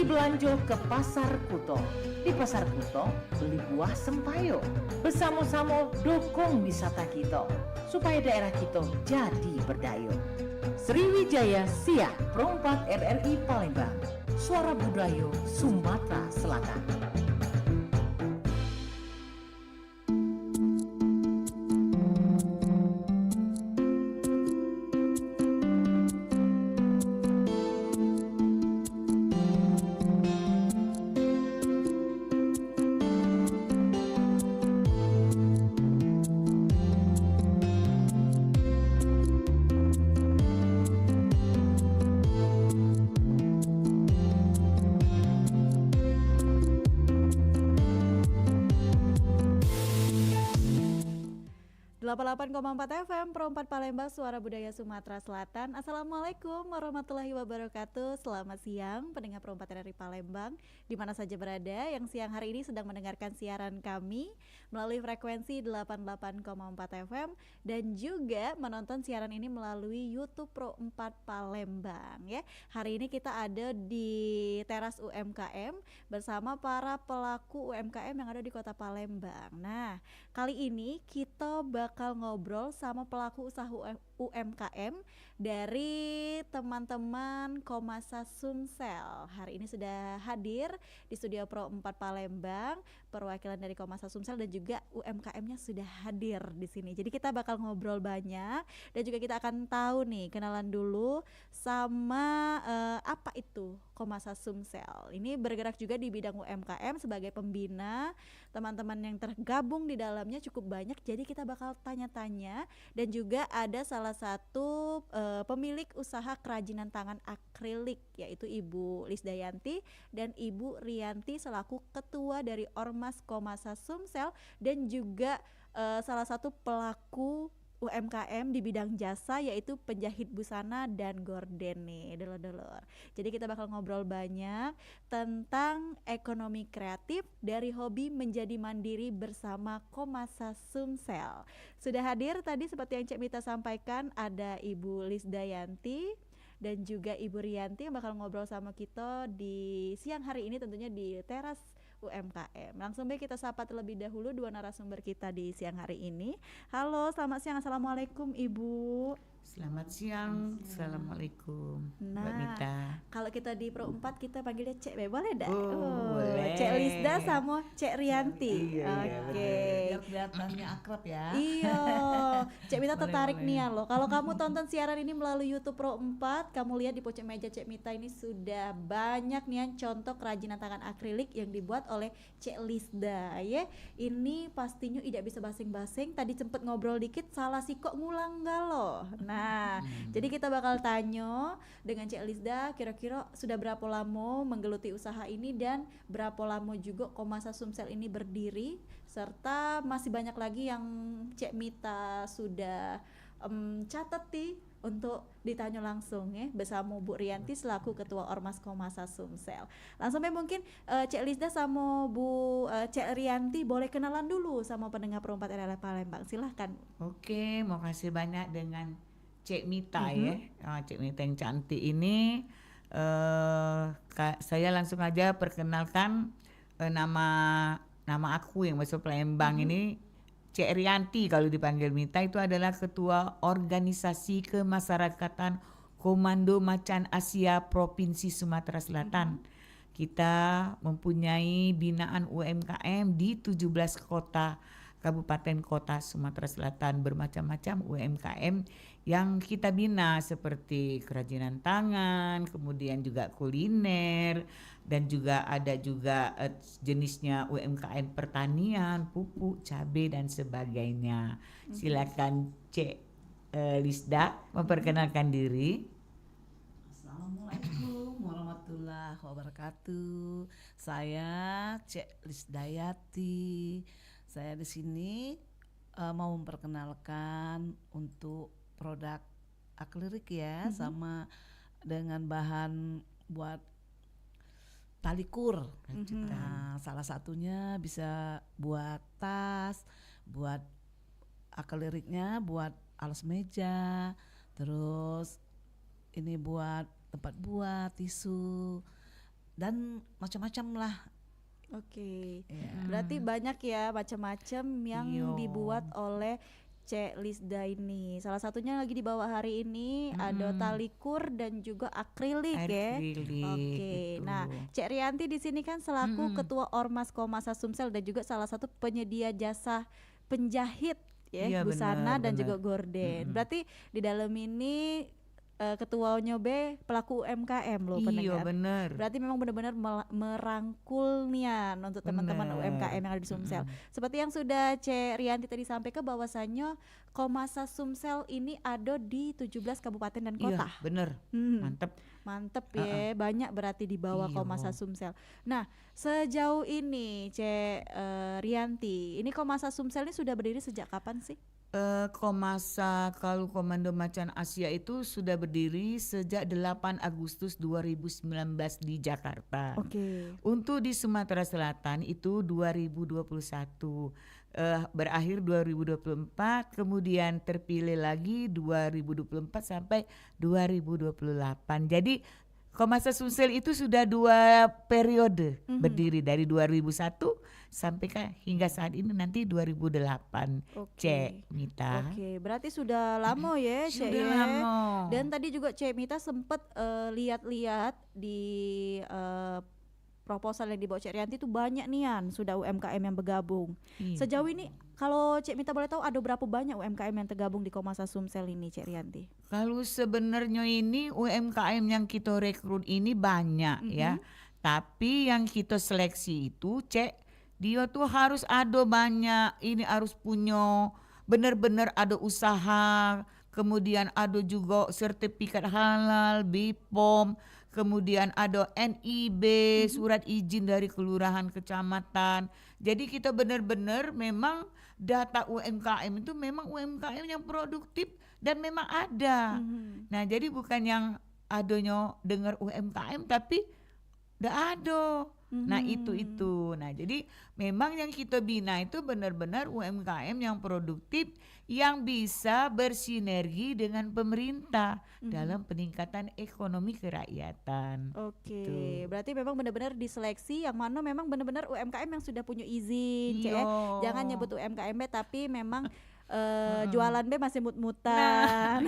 Pergi belanja ke Pasar Kuto. Di Pasar Kuto, beli buah sempayo. Bersama-sama dukung wisata kita, supaya daerah kita jadi berdaya. Sriwijaya Siak Perompak RRI Palembang. Suara Budaya Sumatera Selatan. Delapan 8,4 FM Perompak Palembang, Suara Budaya Sumatera Selatan. Assalamualaikum warahmatullahi wabarakatuh. Selamat siang pendengar Perompak RRI Palembang, di mana saja berada yang siang hari ini sedang mendengarkan siaran kami melalui frekuensi 88,4 FM dan juga menonton siaran ini melalui YouTube Pro4 Palembang ya. Hari ini kita ada di teras UMKM bersama para pelaku UMKM yang ada di Kota Palembang. Nah, kali ini kita bakal ngobrol sama pelaku usaha UMKM dari teman-teman Komasa Sumsel. Hari ini sudah hadir di studio Pro 4 Palembang, perwakilan dari Komasa Sumsel dan juga UMKM-nya sudah hadir di sini. Jadi kita bakal ngobrol banyak dan juga kita akan tahu nih, kenalan dulu sama apa itu Komasa Sumsel. Ini bergerak juga di bidang UMKM sebagai pembina. Teman-teman yang tergabung di dalamnya cukup banyak, jadi kita bakal tanya-tanya. Dan juga ada salah satu pemilik usaha kerajinan tangan akrilik, yaitu Ibu Lisdayanti dan Ibu Rianti selaku ketua dari Ormas Komasa Sumsel dan juga salah satu pelaku UMKM di bidang jasa, yaitu penjahit busana dan gorden nih, dulur-dulur. Jadi kita bakal ngobrol banyak tentang ekonomi kreatif dari hobi menjadi mandiri bersama Komasa Sumsel. Sudah hadir tadi seperti yang Cek Mita sampaikan, ada Ibu Lisdayanti dan juga Ibu Rianti yang bakal ngobrol sama kita di siang hari ini, tentunya di teras UMKM. Langsung baik kita sapa terlebih dahulu dua narasumber kita di siang hari ini. Halo, selamat siang. Assalamualaikum Ibu. Selamat siang. Assalamualaikum Nah, Mbak Mita. kalau kita di Pro 4 kita panggilnya Cek Be, boleh dah? Boleh. Cek Lisda sama Cek Rianti. Oke. Biar kelihatannya akrab ya. Iya, Cek Mita Boleh, tertarik boleh. nih ya loh. Kalau kamu tonton siaran ini melalui YouTube Pro 4, kamu lihat di pojok meja Cek Mita ini sudah banyak nih yang contoh kerajinan tangan akrilik yang dibuat oleh Cek Lisda ya. Ini pastinya tidak bisa basing-basing. Tadi sempet ngobrol dikit, salah sih kok ngulang gak loh. Nah, jadi kita bakal tanya dengan Cek Lisda, kira-kira sudah berapa lama menggeluti usaha ini dan berapa lama juga Komasa Sumsel ini berdiri, serta masih banyak lagi yang Cek Mita sudah catat nih untuk ditanya langsung ya bersama Bu Rianti selaku Ketua Ormas Komasa Sumsel. Langsung mungkin Cek Lisda sama Bu Cek Rianti boleh kenalan dulu sama pendengar Pro 4 RRI Palembang. Silahkan. Oke, mau kasih banyak dengan Cek Mita ya. Cek Mita yang cantik ini. Saya langsung aja perkenalkan nama aku yang masuk Palembang ini. Cek Rianti kalau dipanggil Mita, itu adalah Ketua Organisasi Kemasyarakatan Komando Macan Asia Provinsi Sumatera Selatan. Kita mempunyai binaan UMKM di 17 kota kabupaten kota Sumatera Selatan, bermacam-macam UMKM yang kita bina seperti kerajinan tangan, kemudian juga kuliner, dan juga ada juga jenisnya UMKM pertanian, pupuk, cabai dan sebagainya. Silakan Cek Lisda memperkenalkan diri. Assalamualaikum warahmatullahi wabarakatuh. Saya Cek Lisdayati. Saya di sini mau memperkenalkan untuk produk akrilik ya, sama dengan bahan buat talikur. Nah, salah satunya bisa buat tas, buat akriknya buat alas meja, terus ini buat tempat buat tisu, dan macam-macam lah. Oke. Ya. Berarti banyak ya macam-macam yang Iya. dibuat oleh Cek Lisda ini. Salah satunya lagi dibawa hari ini ada tali kur dan juga akrilik ya. Akrilik, Oke. betul. Nah, Cek Rianti di sini kan selaku Ketua Ormas Komasa Sumsel dan juga salah satu penyedia jasa penjahit ya, Iya, busana benar, dan benar. juga gorden. Berarti di dalam ini ketuanya B pelaku UMKM loh Iya pendengar. bener. Berarti memang benar-benar merangkul nian untuk teman-teman Bener. UMKM yang ada di Sumsel. Seperti yang sudah C. Rianti tadi sampaikan bahwasannya Komasa Sumsel ini ada di 17 kabupaten dan kota. Iya bener. Hmm, Mantep. mantep ya, banyak berarti di bawah Iya. Komasa Sumsel. Nah, sejauh ini C. Rianti, ini Komasa Sumsel ini sudah berdiri sejak kapan sih? Komasa kalau Komando Macan Asia itu sudah berdiri sejak 8 Agustus 2019 di Jakarta. Oke. Untuk di Sumatera Selatan itu 2021, berakhir 2024, kemudian terpilih lagi 2024 sampai 2028. Jadi Komasa Sumsel itu sudah 2 periode berdiri dari 2001 sampai hingga saat ini nanti 2008. Oke. Cek Mita. Oke, berarti sudah lama ya, Cek Sudah ya. lama. Dan tadi juga Cek Mita sempat lihat-lihat di proposal yang dibawa Cek Rianti itu banyak nian sudah UMKM yang bergabung. Iya. Sejauh ini kalau Cek Mita boleh tahu ada berapa banyak UMKM yang tergabung di Komasa Sumsel ini, Cek Rianti? Kalau sebenarnya ini UMKM yang kita rekrut ini banyak ya. Tapi yang kita seleksi itu dia tuh harus ada banyak, ini harus punya benar-benar ada usaha, kemudian ada juga sertifikat halal, BPOM, kemudian ada NIB, surat izin dari kelurahan kecamatan. Jadi kita benar-benar memang data UMKM itu memang UMKM yang produktif dan memang ada. Nah, jadi bukan yang adanya dengar UMKM tapi enggak ada. Nah, itu. Nah, jadi memang yang kita bina itu benar-benar UMKM yang produktif yang bisa bersinergi dengan pemerintah dalam peningkatan ekonomi kerakyatan. Oke, Tuh. berarti memang benar-benar diseleksi yang mana memang benar-benar UMKM yang sudah punya izin, Cek. Iya. Jangan nyebut UMKM B tapi memang jualan B masih mut-mutan.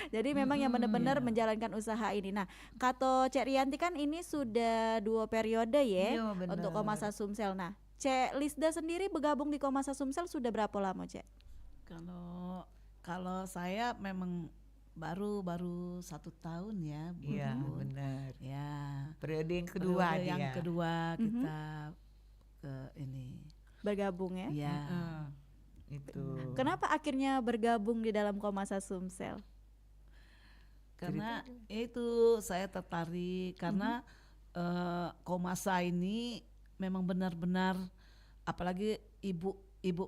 Jadi memang yang benar-benar menjalankan usaha ini. Nah, kata Cek Rianti kan ini sudah 2 periode ya Iya, benar. untuk Komasa Sumsel. Nah, Cek Lisda sendiri bergabung di Komasa Sumsel sudah berapa lama, Cek? Kalau saya memang baru 1 tahun ya, Bu. Iya, benar. Ya. Periode yang kedua Periode dia. yang kedua kita ke ini. Bergabung ya. Ya. Itu. Kenapa akhirnya bergabung di dalam Komasa Sumsel? Karena itu saya tertarik karena Komasa ini memang benar-benar apalagi ibu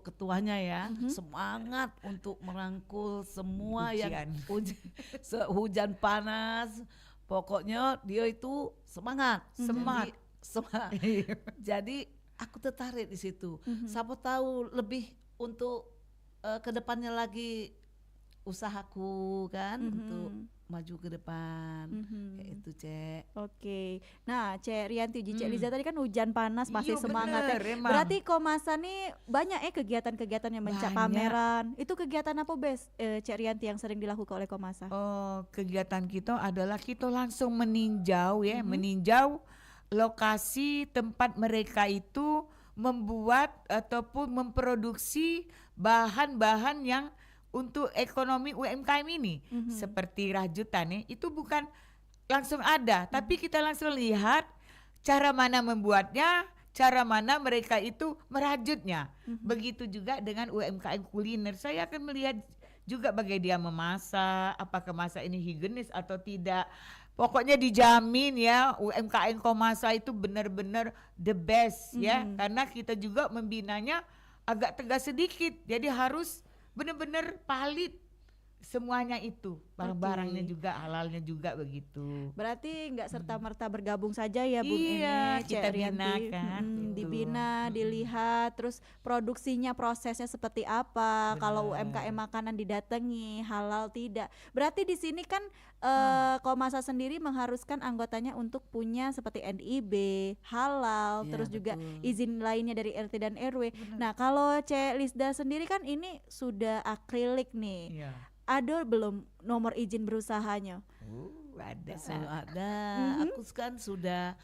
ketuanya ya semangat untuk merangkul semua yang hujan panas, pokoknya dia itu semangat. Jadi aku tertarik di situ. Siapa tahu lebih untuk kedepannya lagi usahaku kan untuk maju ke depan. Kayak itu, Cek. Oke. Nah, Cek Rianti, Cek Liza tadi kan hujan panas masih Iya, semangat ya. bener, emang. Berarti Komasa nih banyak kegiatan-kegiatan yang Banyak. pameran. Itu kegiatan apa Cek Rianti yang sering dilakukan oleh Komasa? Oh, kegiatan kita adalah kita langsung meninjau ya, meninjau lokasi tempat mereka itu membuat ataupun memproduksi bahan-bahan yang untuk ekonomi UMKM ini seperti rajutan ya, itu bukan langsung ada, tapi kita langsung lihat cara mana membuatnya, cara mana mereka itu merajutnya. Begitu juga dengan UMKM kuliner, saya akan melihat juga bagaimana dia memasak, apakah masak ini higienis atau tidak. Pokoknya dijamin ya UMKM Komasa itu benar-benar the best ya, karena kita juga membinanya agak tegas sedikit, jadi harus benar-benar valid semuanya itu, barang-barangnya juga, halalnya juga begitu. Berarti nggak serta-merta bergabung saja ya Bun Iya, ini, kita Cek Rianti. bina kan, gitu. Dibina, dilihat, terus produksinya prosesnya seperti apa. Kalau UMKM makanan didatangi, halal tidak. Berarti di sini kan Komasa sendiri mengharuskan anggotanya untuk punya seperti NIB, halal, Iya, terus juga betul. izin lainnya dari RT dan RW. Nah, kalau Cek Lisda sendiri kan ini sudah akrilik nih. Iya. Ada belum nomor izin berusahanya? Ada. Selalu ada. Aku kan sudah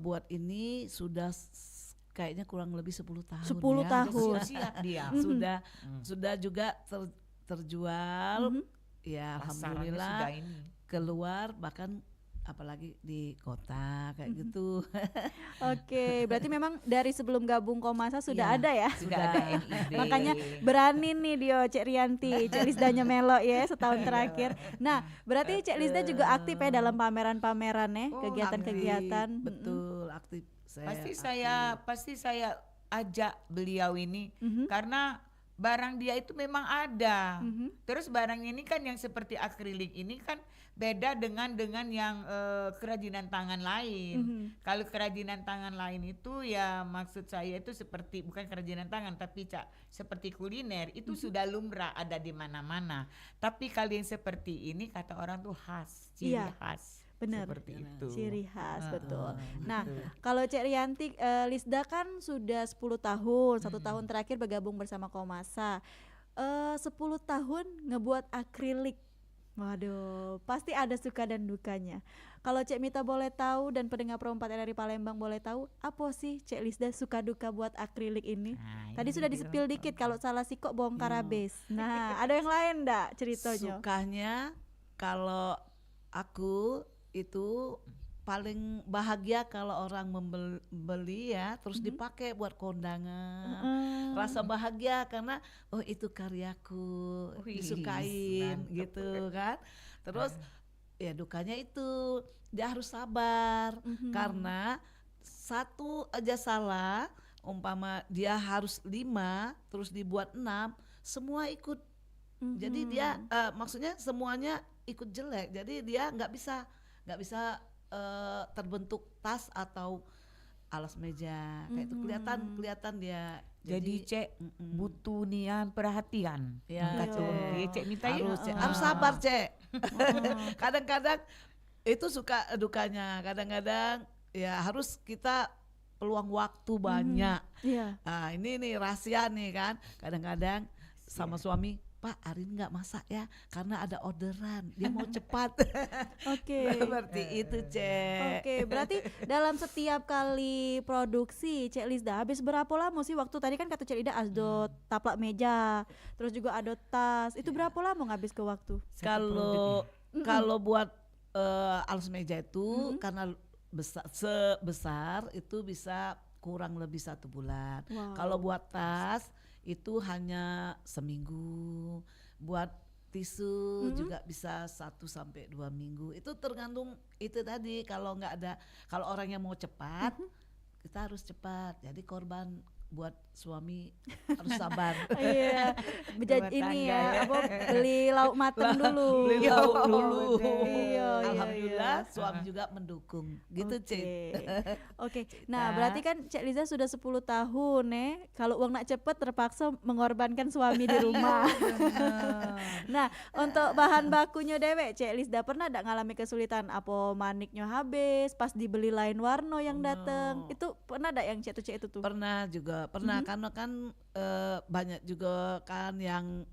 buat ini sudah kayaknya kurang lebih 10 tahun 10 ya. tahun. Siap dia. Sudah juga terjual. Ya Pasarannya alhamdulillah sudah ini. keluar, bahkan apalagi di kota kayak gitu. Oke, berarti memang dari sebelum gabung Komasa sudah Iya, ada ya? Sudah ada NIB. Makanya berani nih Dio, Cek Rianti, Cek Lisdanya melo ya setahun terakhir. Nah, berarti Cek Lisda juga aktif ya dalam pameran-pameran ya, Oh, kegiatan-kegiatan. Aktif, betul aktif. Pasti saya ajak beliau ini karena barang dia itu memang ada. Terus barang ini kan yang seperti akrilik ini kan beda dengan yang kerajinan tangan lain. Kalau kerajinan tangan lain itu ya maksud saya itu seperti bukan kerajinan tangan tapi seperti kuliner itu sudah lumrah ada di mana-mana. Tapi kalau yang seperti ini kata orang tuh khas, ciri Iya. khas. Benar. Seperti itu. Ciri khas, betul. gitu. Nah, kalau Cek Rianti, Lisda kan sudah 10 tahun, 1 tahun terakhir bergabung bersama Komasa. 10 tahun ngebuat akrilik. Waduh, pasti ada suka dan dukanya. Kalau Cek Mita boleh tahu dan pendengar Pro 4 RRI Palembang boleh tahu, apa sih Cek Lisda suka duka buat akrilik ini? Nah, Tadi ini sudah dia. disepil dikit, kalau salah sikok bongkar habis. Nah, ada yang lain enggak ceritanya? Sukanya kalau aku itu paling bahagia kalau orang membeli ya terus dipakai buat kondangan. Rasa bahagia karena oh itu karyaku, Wih, disukain mantap. gitu kan. Terus ya dukanya itu dia harus sabar karena satu aja salah, umpama dia harus 5 terus dibuat 6, semua ikut. Jadi dia maksudnya semuanya ikut jelek. Jadi dia nggak bisa terbentuk tas atau alas meja kayak itu kelihatan dia. Jadi Cek butuh nian perhatian. Ya, Kata orang dia, Cek minta ya. harus sabar Cek. Kadang-kadang itu suka dukanya. Kadang-kadang ya harus kita peluang waktu banyak. Iya. Nah, ini nih rahasia nih kan. Kadang-kadang sama suami, Pak hari ini nggak masak ya karena ada orderan, dia mau cepat. Oke. Seperti itu Cek. Oke, berarti dalam setiap kali produksi Cek Lisda habis berapa lama sih waktu tadi kan kata Cek Lisda ada taplak meja, terus juga ada tas. Itu berapa lama ngabis ke waktu? Kalau buat alas meja itu karena sebesar itu bisa kurang lebih 1 bulan. Wow. Kalau buat tas itu hanya seminggu. Buat tisu juga bisa 1 sampai 2 minggu. Itu tergantung itu tadi kalau nggak ada, kalau orang yang mau cepat kita harus cepat. Jadi korban buat suami harus sabar. Iya, Rumah ini tangga ya, ya. apa beli lauk mateng dulu. Beli lauk dulu. Iya, Alhamdulillah iya. suami juga mendukung. Gitu Cik. Oke. Nah, berarti kan Cek Liza sudah 10 tahun Kalau uang nak cepet terpaksa mengorbankan suami di rumah. Nah, untuk bahan bakunya dewek Cek Liza pernah ndak ngalami kesulitan apa maniknya habis pas dibeli lain warna yang datang. Itu pernah ndak yang Cek itu tuh? Pernah juga, karena kan banyak juga kan yang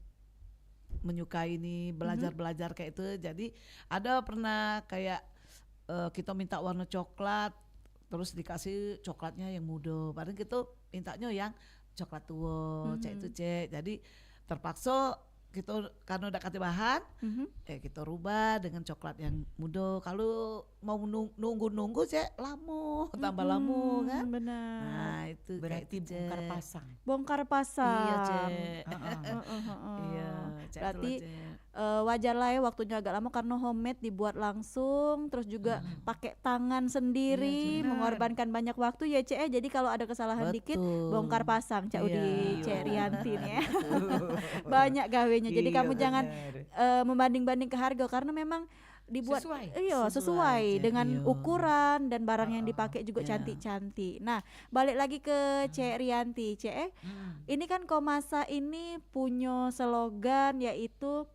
menyukai ini belajar kayak itu. Jadi ada pernah kayak kita minta warna coklat terus dikasih coklatnya yang muda, padahal kita mintanya yang coklat tua. Cek itu Cek. Jadi terpaksa kita karena udah kasih bahan kita rubah dengan coklat yang muda. Kalau mau nunggu Cek lama, tambah lama kan. Benar. Nah itu Berarti kayak gitu, bongkar Cek. pasang. Bongkar pasang. Iya Cek. Heeh. Iya Cek, Berarti itulah, Cek. wajar lah ya waktunya agak lama karena homemade dibuat langsung, terus juga pakai tangan sendiri, Iya, benar. mengorbankan banyak waktu ya Cek ya. Jadi kalau ada kesalahan dikit Betul. bongkar pasang Cak Udi, Iya. Cek Rianti nih ya. Banyak gawenya. Jadi Iya, kamu jangan benar. membanding-banding ke harga karena memang dibuat Sesuai. iya Sesuai, sesuai Cek. dengan Iya. ukuran dan barang yang dipakai juga Iya. cantik-cantik. Nah, balik lagi ke Cek Rianti, Cek ini kan Komasa ini punya slogan yaitu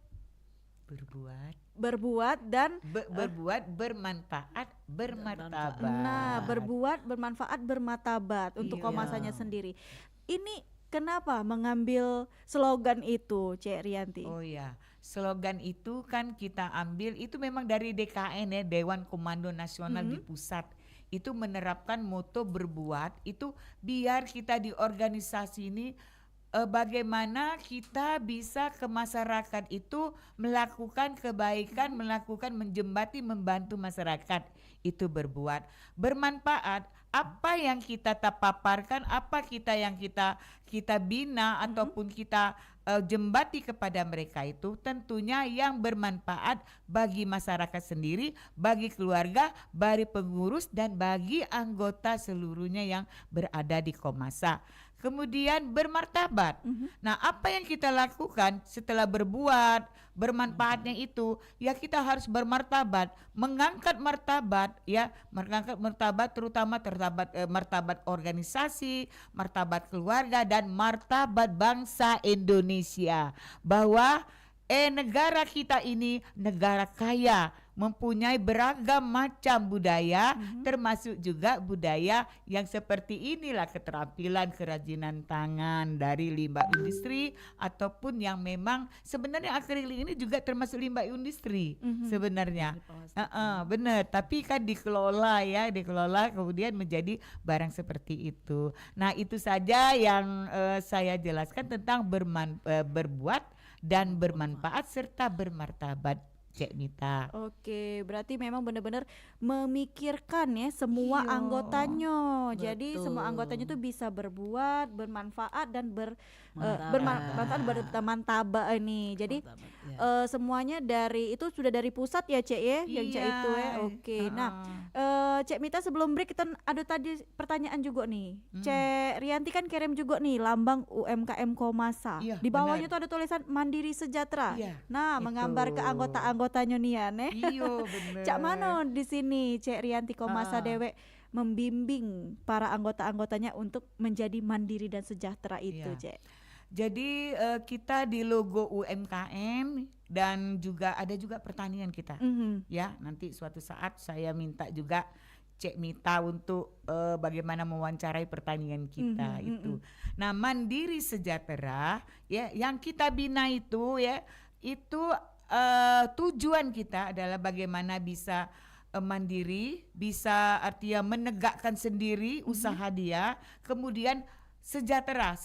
berbuat dan berbuat bermanfaat bermartabat. nah berbuat bermanfaat bermartabat untuk Iya. Komasanya sendiri. Ini kenapa mengambil slogan itu, Cek Rianti? Oh ya, slogan itu kan kita ambil itu memang dari DKN ya, Dewan Komando Nasional di pusat. Itu menerapkan moto berbuat itu biar kita di organisasi ini bagaimana kita bisa ke masyarakat itu melakukan kebaikan, melakukan menjembati, membantu masyarakat itu berbuat bermanfaat. Apa yang kita paparkan, apa yang kita bina ataupun kita jembati kepada mereka itu tentunya yang bermanfaat bagi masyarakat sendiri, bagi keluarga, bagi pengurus dan bagi anggota seluruhnya yang berada di Komasa. Kemudian bermartabat. Nah, apa yang kita lakukan setelah berbuat bermanfaatnya itu, ya kita harus bermartabat, mengangkat martabat ya, mengangkat martabat terutama martabat organisasi, martabat keluarga dan martabat bangsa Indonesia. Bahwa negara kita ini negara kaya, mempunyai beragam macam budaya, termasuk juga budaya yang seperti inilah keterampilan kerajinan tangan dari limbah industri ataupun yang memang sebenarnya akrilik ini juga termasuk limbah industri sebenarnya. Benar, tapi kan dikelola kemudian menjadi barang seperti itu. Nah, itu saja yang saya jelaskan tentang berbuat dan bermanfaat serta bermartabat, Cek Mita. Oke, berarti memang benar-benar memikirkan ya semua Iya, anggotanya. Jadi betul. semua anggotanya tuh bisa berbuat, bermanfaat dan Martabat. bermanfaat bermartabat ini. Jadi Martabat, ya. semuanya dari itu sudah dari pusat ya Cek ya, yang Cek Iya, itu ya. Oke. Nah, Cek Mita sebelum break kita ada tadi pertanyaan juga nih. Cek Rianti kan kirim juga nih lambang UMKM Komasa. Iya, Di bawahnya benar. tuh ada tulisan Mandiri Sejahtera. Iya, Nah, itu. menggambar ke anggota-anggotanya nih ya, Nek. Iyo, bener. Cak mano di sini Cek Rianti Komasa Ah. Dewek membimbing para anggota-anggotanya untuk menjadi mandiri dan sejahtera itu, Iya. Cek. Jadi kita di logo UMKM dan juga ada juga pertanian kita. Ya, nanti suatu saat saya minta juga Cek Mita untuk bagaimana mewawancarai pertanian kita itu. Nah, Mandiri Sejahtera ya yang kita bina itu ya itu tujuan kita adalah bagaimana bisa mandiri, bisa artinya menegakkan sendiri usaha dia, kemudian sejahtera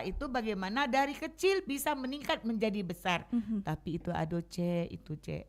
itu bagaimana dari kecil bisa meningkat menjadi besar. Tapi itu Cek.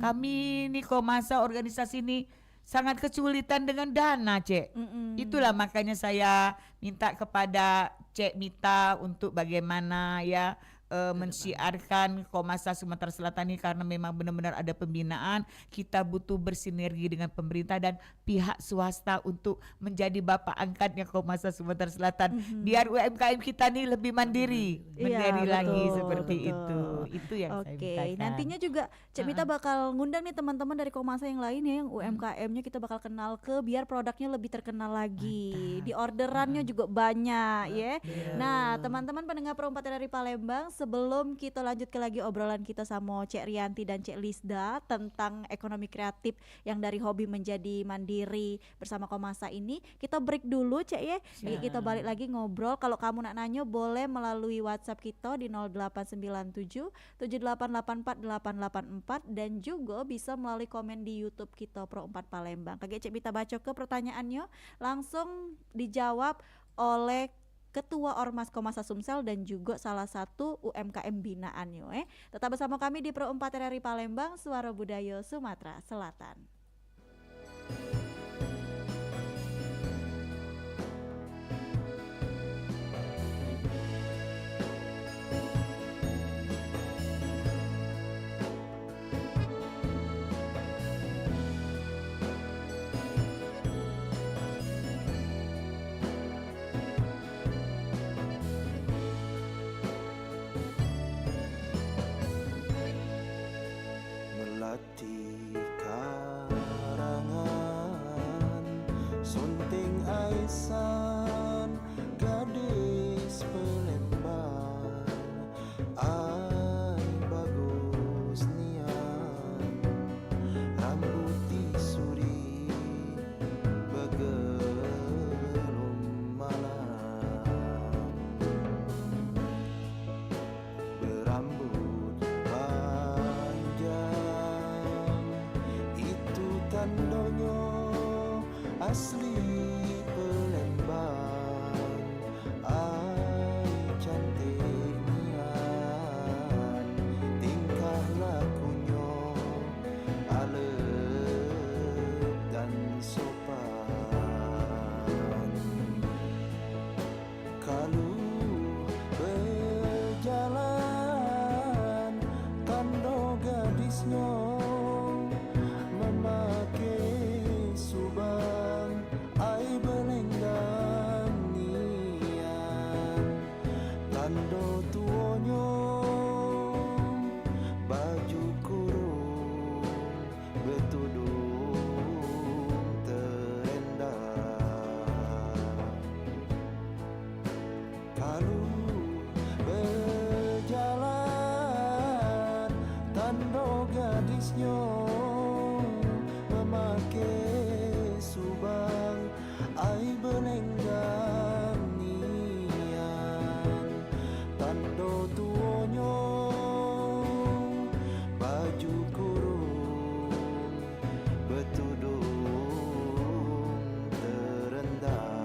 Kami nih Komasa organisasi ini sangat kesulitan dengan dana, Cek. Itulah makanya saya minta kepada Cek Mita untuk bagaimana ya mensiarkan Komasa Sumatera Selatan ini karena memang benar-benar ada pembinaan. Kita butuh bersinergi dengan pemerintah dan pihak swasta untuk menjadi bapak angkatnya Komasa Sumatera Selatan. Biar UMKM kita nih lebih mandiri, Iya, menjadi lagi betul, seperti betul. itu. Itu yang saya Oke, mintakan. nantinya juga Cek Mita bakal ngundang nih teman-teman dari Komasa yang lain ya, yang UMKM-nya kita bakal kenal biar produknya lebih terkenal lagi. Di orderannya juga banyak ya. Nah, teman-teman pendengar Pro 4 dari Palembang, sebelum kita lanjut lagi obrolan kita sama Cek Rianti dan Cek Lisda tentang ekonomi kreatif yang dari hobi menjadi mandiri bersama Komasa ini, kita break dulu Cek ya. Jadi kita balik lagi ngobrol. Kalau kamu nak nanya boleh melalui WhatsApp kita di 0897 7884 884 dan juga bisa melalui komen di YouTube kita Pro 4 Palembang. Kagak Cek Mita baca ke pertanyaannya langsung dijawab oleh Ketua Ormas Komasa Sumsel dan juga salah satu UMKM binaannya. Tetap bersama kami di Pro 4 RRI Palembang, Suara Budaya Sumatera Selatan. gadisnya memakai subang ai belenggang nian tando tuonyo baju kurung betudung terendah.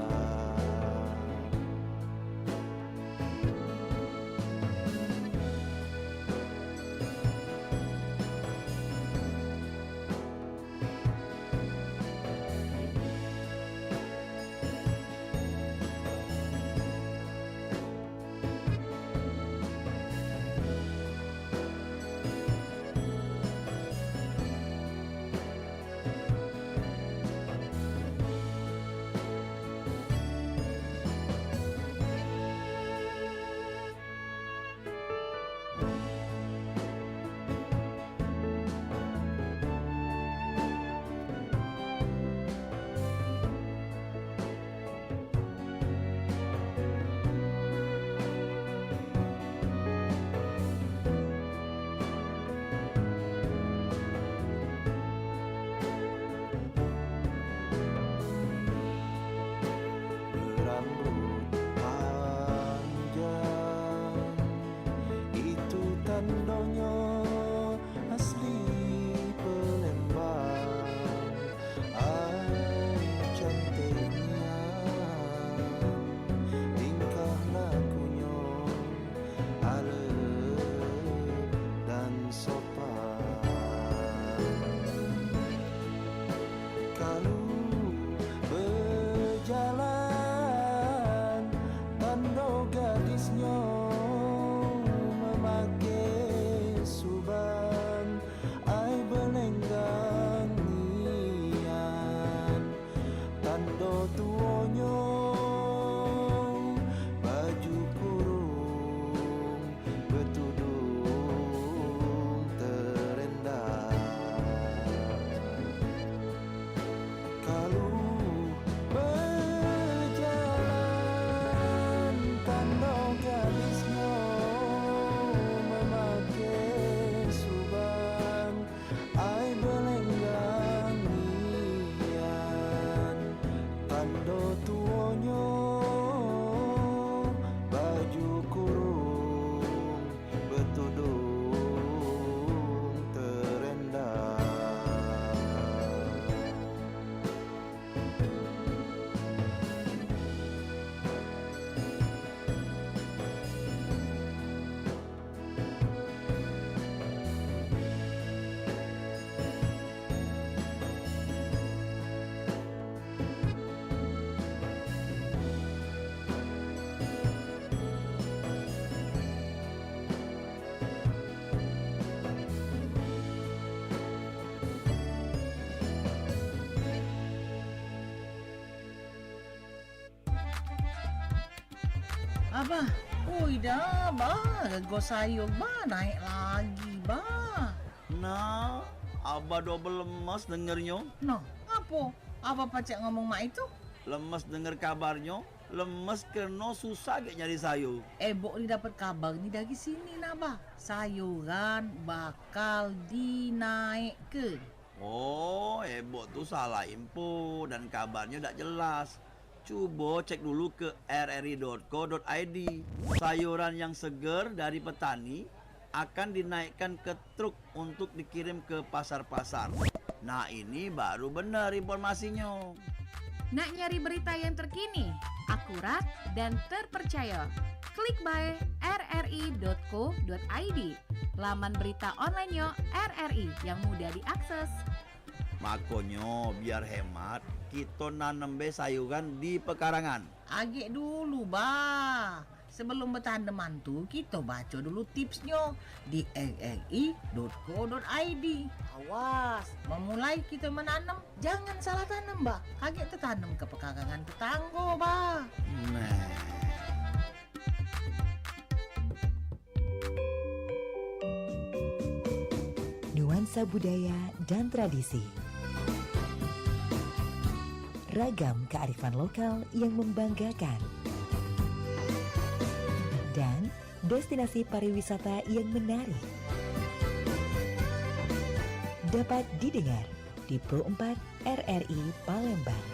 Berambut panjang itu tandanya asli Palembang. Ai cantiknya tingkah lakunya arep dan sopan. Kalau berjalan tando gadisnya memakai subang ai belenggang nian tando tuonyo baju kurung betudung terendah. Kalau berjalan tando gadisnya memakai subang ai belenggang nian tando tuonyo baju kurung betudung terendah. Abah, dah, bah, rego sayur, bah, naik lagi, bah. Nah, Abah double lemas dengernya. Noh, apa? Apa pacak ngomong mak itu? Lemas denger kabarnya. Lemes kena susah gak nyari sayur. Bok ni dapat kabar ni dari sini, nah, bah. Sayuran bakal dinaikkan. Oh, Ebok tuh salah info dan kabarnya tak jelas. Coba cek dulu ke rri.co.id. Sayuran yang segar dari petani akan dinaikkan ke truk untuk dikirim ke pasar-pasar. Nah, ini baru benar informasinya. Nak nyari berita yang terkini, akurat, dan terpercaya? Klik by rri.co.id, laman berita online RRI yang mudah diakses. Makanya biar hemat, kita nanam sayuran di pekarangan. Agak dulu, bah. Sebelum bertanaman tu, kita baca dulu tipsnya di rri.co.id. Awas, memulai kita menanam, jangan salah tanam, bah. Agak tertanam ke pekarangan tetangga, bah. Nah. Nuansa budaya dan tradisi. Ragam kearifan lokal yang membanggakan. Dan destinasi pariwisata yang menarik. dapat didengar di Pro 4 RRI Palembang.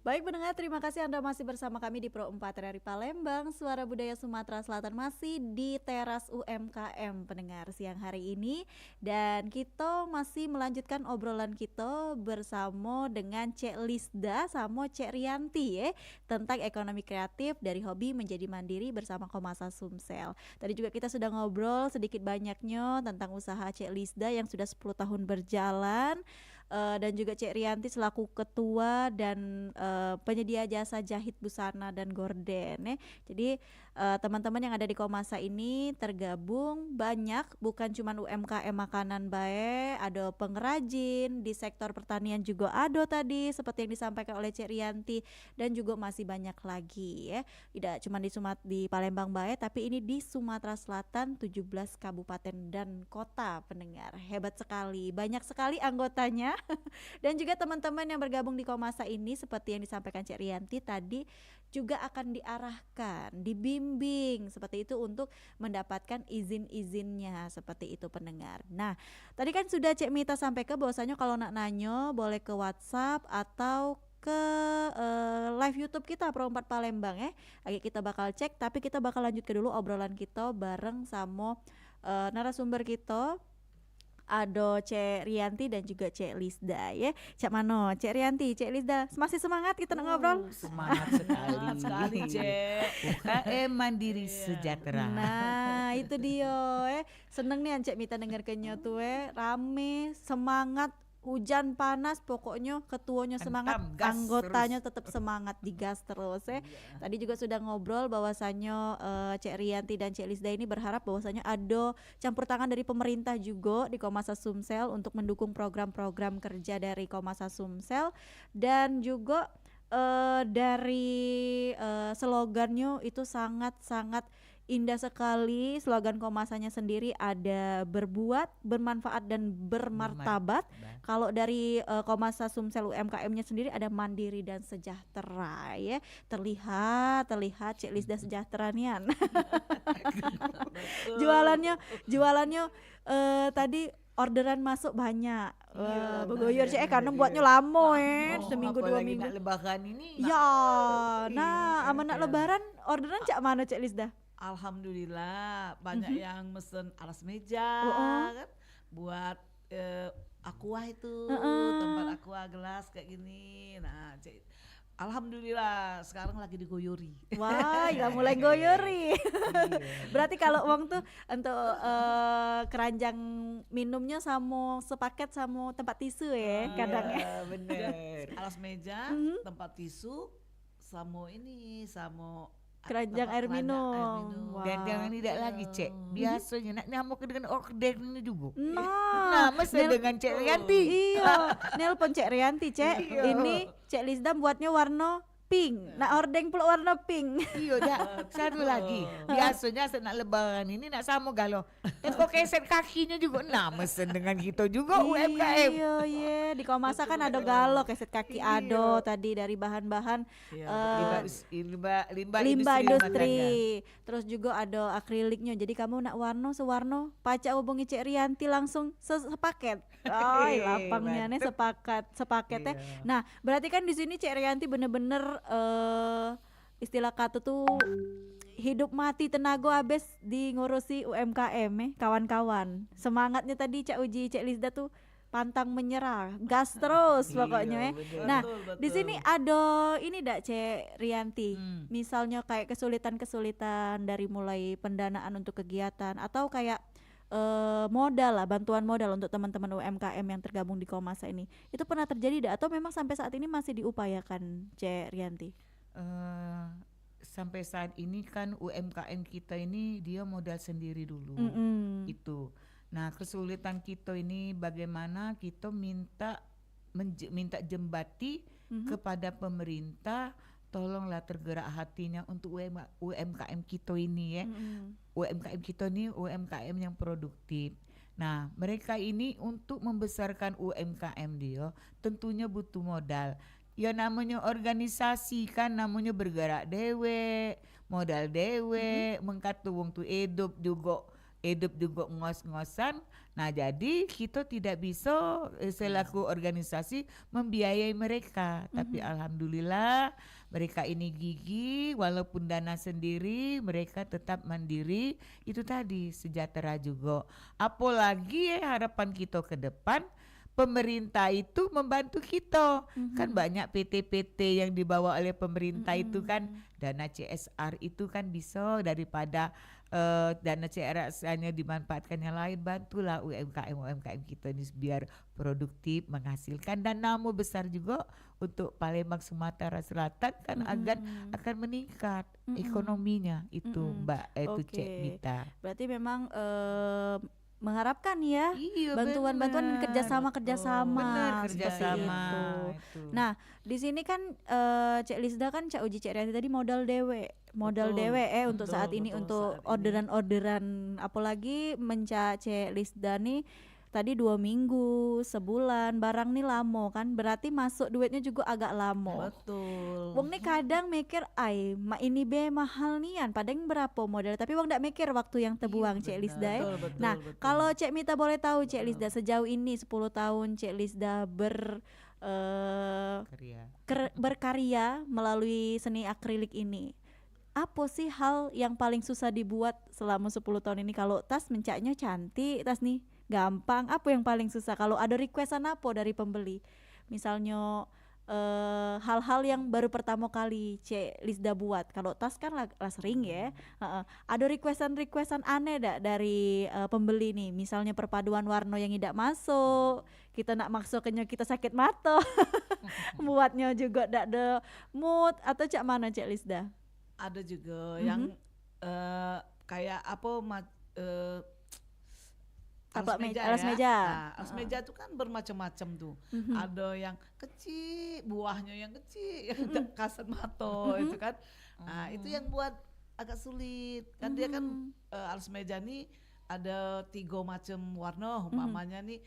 Baik pendengar, terima kasih Anda masih bersama kami di Pro 4 RRI Palembang, Suara Budaya Sumatera Selatan, masih di teras UMKM pendengar siang hari ini. Dan kita masih melanjutkan obrolan kita bersama dengan Cek Lisda sama Cek Rianti ya, tentang ekonomi kreatif dari hobi menjadi mandiri bersama Komasa Sumsel. Tadi juga kita sudah ngobrol sedikit banyaknya tentang usaha Cek Lisda yang sudah 10 tahun berjalan. Dan juga Cek Rianti selaku ketua dan penyedia jasa jahit busana dan gorden ya. Jadi teman-teman yang ada di Komasa ini tergabung banyak, bukan cuma UMKM makanan baik, ada pengrajin, di sektor pertanian juga ada tadi seperti yang disampaikan oleh Cek Rianti, dan juga masih banyak lagi ya. Tidak cuma di Palembang baik, tapi ini di Sumatera Selatan 17 kabupaten dan kota pendengar. Hebat sekali, banyak sekali anggotanya. Dan juga teman-teman yang bergabung di Komasa ini seperti yang disampaikan Cek Rianti tadi juga akan diarahkan, dibimbing seperti itu untuk mendapatkan izin-izinnya seperti itu pendengar. Nah, tadi kan sudah Cek Mita sampaikan bahwasanya kalau nak nanyo boleh ke WhatsApp atau ke live YouTube kita Pro 4 Palembang ya. Lagi kita bakal cek, tapi kita bakal lanjut ke dulu obrolan kita bareng sama narasumber kita. Ada Cek Rianti dan juga Cek Lisda ya. Cak Mano, Cek Rianti, Cek Lisda, masih semangat kita nak ngobrol? Semangat sekali Cek. UKM Mandiri Sejahtera. Nah, itu dia seneng nih Cek Mita dengarkannya tuh rame, semangat, hujan panas, pokoknya ketuanya semangat, gas anggotanya tetap semangat, digas terus ya. Tadi juga sudah ngobrol bahwasannya Cek Rianti dan Cek Lisda ini berharap bahwasannya ada campur tangan dari pemerintah juga di Komasa Sumsel untuk mendukung program-program kerja dari Komasa Sumsel, dan juga dari slogannya itu sangat-sangat indah sekali. Slogan Komasanya sendiri ada berbuat, bermanfaat dan bermartabat. Kalau dari Komasa Sumsel UMKM-nya sendiri ada mandiri dan sejahtera ya. Terlihat Cek Lisda sejahtera nian. Jualannya tadi orderan masuk banyak. Begoyor Cek karena buatnya lama seminggu 2 minggu. Lebaran ini. Ya, nah amanat lebaran orderan Cak mana Cek Lisda? Alhamdulillah banyak yang mesen alas meja kan, buat aqua itu, tempat aqua gelas kayak gini. Nah, alhamdulillah sekarang lagi digoyori. Wah, ya mulai goyori. Berarti kalau uang tuh untuk keranjang minumnya sama sepaket sama tempat tisu ya kadangnya. Bener. Alas meja, tempat tisu, sama keranjang air minum. Dan yang tidak lagi Cek, biasanya nak nyamuk dengan order ini juga. Nah, mesti dengan Cek Rianti. Iya, nelpon Cek Rianti Cek. Ini Cek Lisda buatnya warna pink. Nak ordeng pula warna pink. Iya dah. Satu lagi. Biasanya nak lebaran ini nak sama galau. Kok keset kakinya juga mesen dengan kita juga UMKM. Iya. Di Komasa kan ada galau keset kaki ado tadi dari bahan-bahan limbah industri. Terus juga ada akriliknya. Jadi kamu nak sewarno pacak hubungi Cek Rianti langsung sepaket. Lapangnya nih sepaket ya. Nah, berarti kan di sini Cek Rianti bener-bener istilah kata tuh hidup mati tenaga habis di ngurusi UMKM kawan-kawan. Semangatnya tadi Cak Uji Cek Lisda tuh pantang menyerah, gas terus pokoknya ya. betul. Nah, Betul, di betul. sini ada ini ndak Cek Rianti, misalnya kayak kesulitan-kesulitan dari mulai pendanaan untuk kegiatan atau kayak modal lah, bantuan modal untuk teman-teman UMKM yang tergabung di Komasa ini. Itu pernah terjadi ndak atau memang sampai saat ini masih diupayakan Cek Rianti? Eh, Sampai saat ini kan UMKM kita ini dia modal sendiri dulu. Mm-mm. Itu. Nah, kesulitan kita ini bagaimana kita minta jembati kepada pemerintah, tolonglah tergerak hatinya untuk UMKM kita ini ya. UMKM kita ini UMKM yang produktif. Nah, mereka ini untuk membesarkan UMKM dia tentunya butuh modal. Ya namanya organisasi kan, namanya bergerak dewe, modal dewe, mengkatu wong tu hidup juga ngos-ngosan. Nah, jadi kita tidak bisa selaku organisasi membiayai mereka. Tapi alhamdulillah mereka ini gigih, walaupun dana sendiri mereka tetap mandiri. Itu tadi sejahtera juga. Apalagi harapan kita ke depan, pemerintah itu membantu kita. Kan banyak PT-PT yang dibawa oleh pemerintah itu kan, dana CSR itu kan bisa daripada dana CSR-nya dimanfaatkan yang lain, bantulah UMKM kita ini biar produktif, menghasilkan, dan nama besar juga untuk Palembang Sumatera Selatan kan akan meningkat ekonominya itu Mbak itu Oke. Cek Mita. Berarti memang mengharapkan ya Iya, bantuan-bantuan dan bener. kerjasama Bener, seperti kerjasama itu. Nah, di sini kan Cek Lisda kan Cak Uji Cek Rianti tadi modal Betul, dewe untuk saat ini betul, untuk saat ini. orderan-orderan, apalagi Cek Lisda nih tadi 2 minggu, sebulan, barang nih lamo kan, berarti masuk duitnya juga agak lamo. Betul. Wong nih kadang mikir, ay, ini be mahal nian, padahal berapa modal, tapi wong ndak mikir waktu yang terbuang Cek Lisda. Betul, betul, Nah, betul. kalau Cek Mita boleh tahu Cek Lisda sejauh ini 10 tahun Cek Lisda berkarya melalui seni akrilik ini. Apa sih hal yang paling susah dibuat selama 10 tahun ini? Kalau tas mencaknya cantik, tas nih gampang. Apa yang paling susah? Kalau ada requestan apa dari pembeli? Misalnya hal-hal yang baru pertama kali Cek Lisda buat. Kalau tas kan lah sering ya. Ada requestan aneh dak dari pembeli nih? Misalnya perpaduan warna yang tidak masuk, kita nak masuknya kita sakit mata. Buatnya juga dak ada mood, atau cak mana Cek Lisda? Ada juga yang kayak Taplak alas alas meja. meja. Nah, alas meja itu kan bermacam-macam tuh. Ada yang kecil, buahnya yang kecil, yang kasat mata itu kan. Nah, itu yang buat agak sulit. Kan dia kan alas meja nih ada 3 macam warna. Umpamanya nih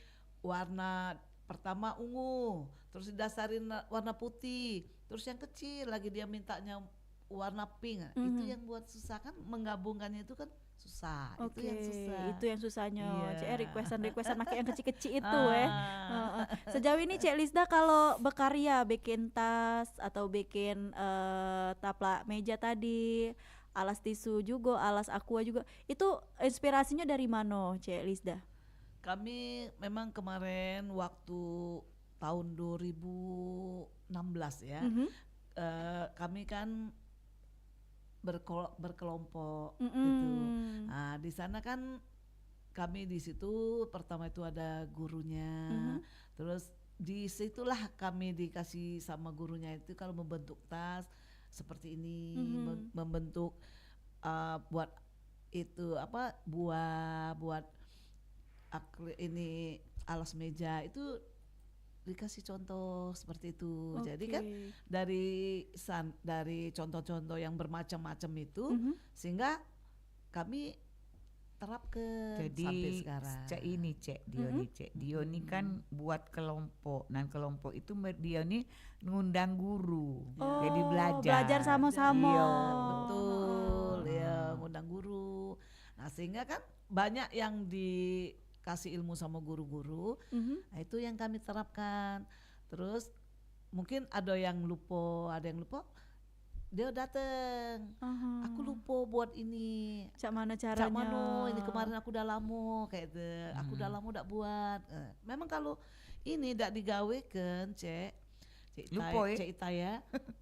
warna pertama ungu, terus didasarin warna putih, terus yang kecil lagi dia mintanya warna pink. Itu yang buat susah kan, menggabungkannya itu kan susah. Oke, Itu yang susah. itu yang susahnya. Iya. Cek requestan pakai yang kecil-kecil itu Sejauh ini Cek Lisda kalau berkarya bikin tas atau bikin taplak meja tadi, alas tisu juga, alas aqua juga, itu inspirasinya dari mana Cek Lisda? Kami memang kemarin waktu tahun 2016 ya, kami kan berkelompok gitu. Nah, di sana kan kami di situ pertama itu ada gurunya. Terus di situlah kami dikasih sama gurunya itu kalau membentuk tas seperti ini, membentuk buat itu buat ini alas meja itu dikasih contoh seperti itu. Jadi kan dari contoh-contoh yang bermacam-macam itu sehingga kami terapkan sampai Jadi sekarang. Dio ini kan buat kelompok, dan kelompok itu dia nih ngundang guru, jadi Belajar sama-sama. Iya. Betul, ya ngundang guru. Nah, sehingga kan banyak yang dikasih ilmu sama guru-guru. Nah, itu yang kami terapkan. Terus mungkin ada yang lupa, dia dateng. Aha. Aku lupa buat ini. Cak mana caranya? Cak mano, ini kemarin aku udah lama kayak itu. Aku udah lama udak buat. Memang kalau ini dak digawekan, Cik Lupa, Cik Ita ya,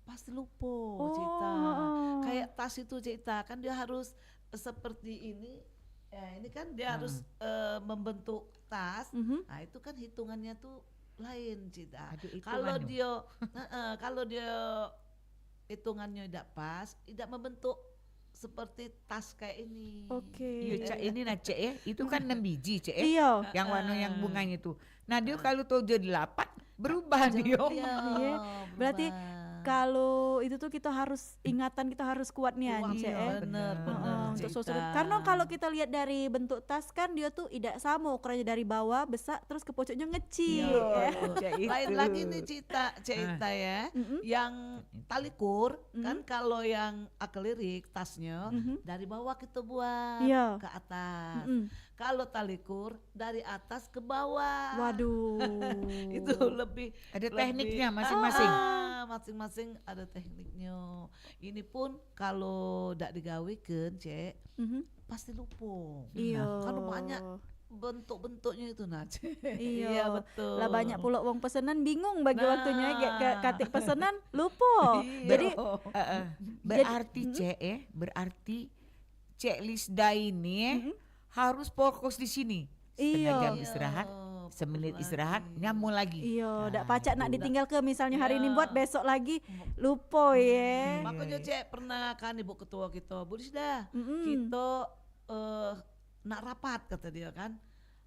pasti lupa Oh, Cik Ita. heeh. Kayak tas itu Cik Ita, kan dia harus seperti ini. Ya, ini kan dia harus membentuk tas. Nah, itu kan hitungannya tuh lain Cik Ita. Ada Kalau hitungannya. dia kalau dia hitungannya tidak pas, tidak membentuk seperti tas kayak ini. Oke. Iya, Cak, ini nah Cek ya, itu kan 6 biji Cek ya. Iya. Yang warna yang bunganya itu. Nah dia kalau tahu jadi 8 berubah dia. Iya. Berarti kalau itu tuh kita harus ingatan, kita harus kuat nih Kuat, Cek. iya, bener, bener, Untuk Cik susun. Ita. Karena kalau kita lihat dari bentuk tas kan dia tuh tidak sama ukurannya, dari bawah besar terus ke pojoknya ngecil. Iya, ya. Cek itu. Lain lagi nih Cik Ita ya, yang talikur kan kalau yang akrilik tasnya dari bawah kita buat Iya. ke atas. Mm-mm. Kalau talikur dari atas ke bawah. Waduh. Itu lebih Ada lebih- tekniknya masing-masing. Masing-masing ada tekniknya. Ini pun kalau tidak digawekan Cek, Mhm. pasti lupa. Iya. Kan banyak bentuk-bentuknya itu nah Cek. Iya. betul. Lah banyak pula wong pesenan bingung bagi Nah. waktunya katik pesenan lupa. Iya. Jadi Berarti Cek ya, berarti Cek Lisda ini ya, harus fokus di sini. Setengah Iya. jam istirahat, semenit istirahat, nyambung lagi. iya, ndak Nah, pacak nak itu. ditinggal ke misalnya hari ini Iya. buat besok lagi lupa ya. Makanya Cek pernah kan Ibu Ketua kita, Bu Lisda, Mm-mm. kita nak rapat kata dia kan.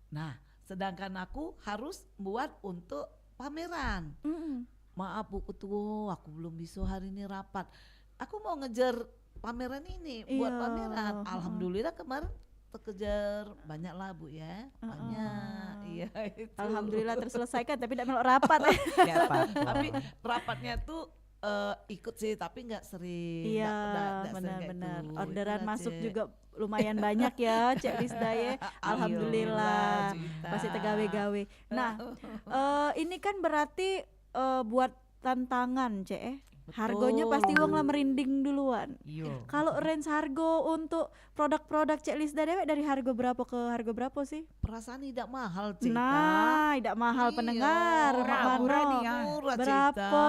Nah, sedangkan aku harus buat untuk pameran. Mm-mm. Maaf Bu Ketua, aku belum bisa hari ini rapat. Aku mau ngejar pameran ini, buat Iya. pameran. Alhamdulillah kemarin terkejar banyak lah Bu ya, banyak. Iya itu. Alhamdulillah terselesaikan tapi tidak melok rapat ya. Nggak apa-apa. Tapi rapatnya tuh ikut sih, tapi nggak sering. Iya, nggak sering kayak benar-benar. itu. Orderan Itulah, masuk Cek. juga lumayan banyak ya, Cek Lisda ya. Alhamdulillah. Cita. Masih tegawe-gawe. Nah, ini kan berarti buat tantangan, Cek. Harganya pasti wong lah merinding duluan. Iya. Kalau range harga untuk produk-produk Cek Lisda dewek dari harga berapa ke harga berapa sih? Perasaan tidak mahal Cita. Nah, tidak mahal Iya, pendengar. murah, Mak murah Mano. nih ya. Murah Berapa? Cita.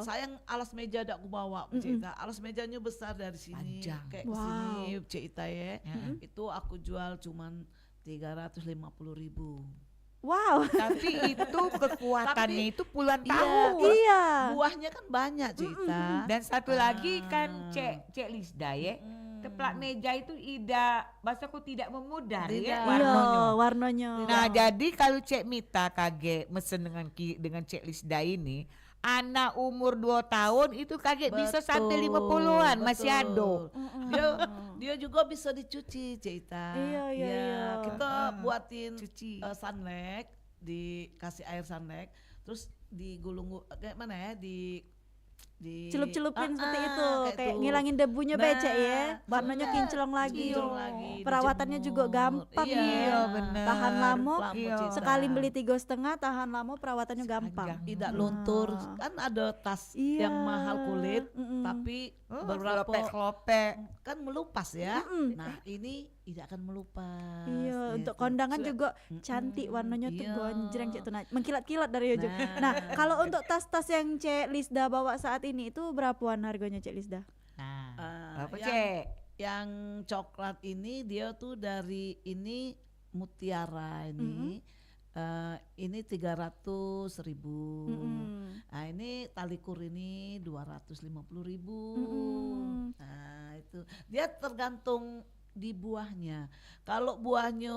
Sayang alas meja tidak aku bawa Cita. Alas mejanya besar dari sini. Panjang. Kayak Wow. kesini Cita ya. Itu aku jual cuman 350.000. Wow. Tapi itu kekuatannya itu puluhan Iya. tahun. Iya. Buahnya kan banyak Cita. Dan satu lagi kan Cek Lisda ya, teplak meja itu bahasaku tidak memudar Tidak. ya Iya, warnanya. warnanya. Nah jadi kalau Cek Mita kaget mesen dengan Cek Lisda ini, anak umur 2 tahun itu kaget bisa sampai 50-an masih ado. Dia juga bisa dicuci Cita. Iya. Kita buatin Cuci. sunlight, dikasih air sunlight, terus digulung kayak mana ya, di Celup-celupin seperti itu, kayak itu. ngilangin debunya Nah, becek ya. Warnanya sudah, kinclong lagi. kinclong lagi, Perawatannya juga dijemur. gampang Iya, ya. bener. Tahan lama. Iya. Cita. Sekali beli 3,5 tahan lama, perawatannya gampang. Tidak luntur. Kan ada tas Iya. yang mahal kulit, tapi beberapa Kelopek. kan melupas ya. Nah, ini tidak akan melupas. Iya, gitu. untuk kondangan Sudah. juga cantik, warnanya tuh Iya. gonjreng Cek tuh, mengkilat-kilat dari ujung. Nah. Nah, kalau untuk tas-tas yang Cek Lisda bawa saat ini itu berapaan harganya Cek Lisda? Nah, apa yang- Cek? Yang coklat ini dia tuh dari ini mutiara ini. Ini 300.000. Nah, ini talikur ini 250.000. Nah, itu dia tergantung di buahnya. Kalau buahnya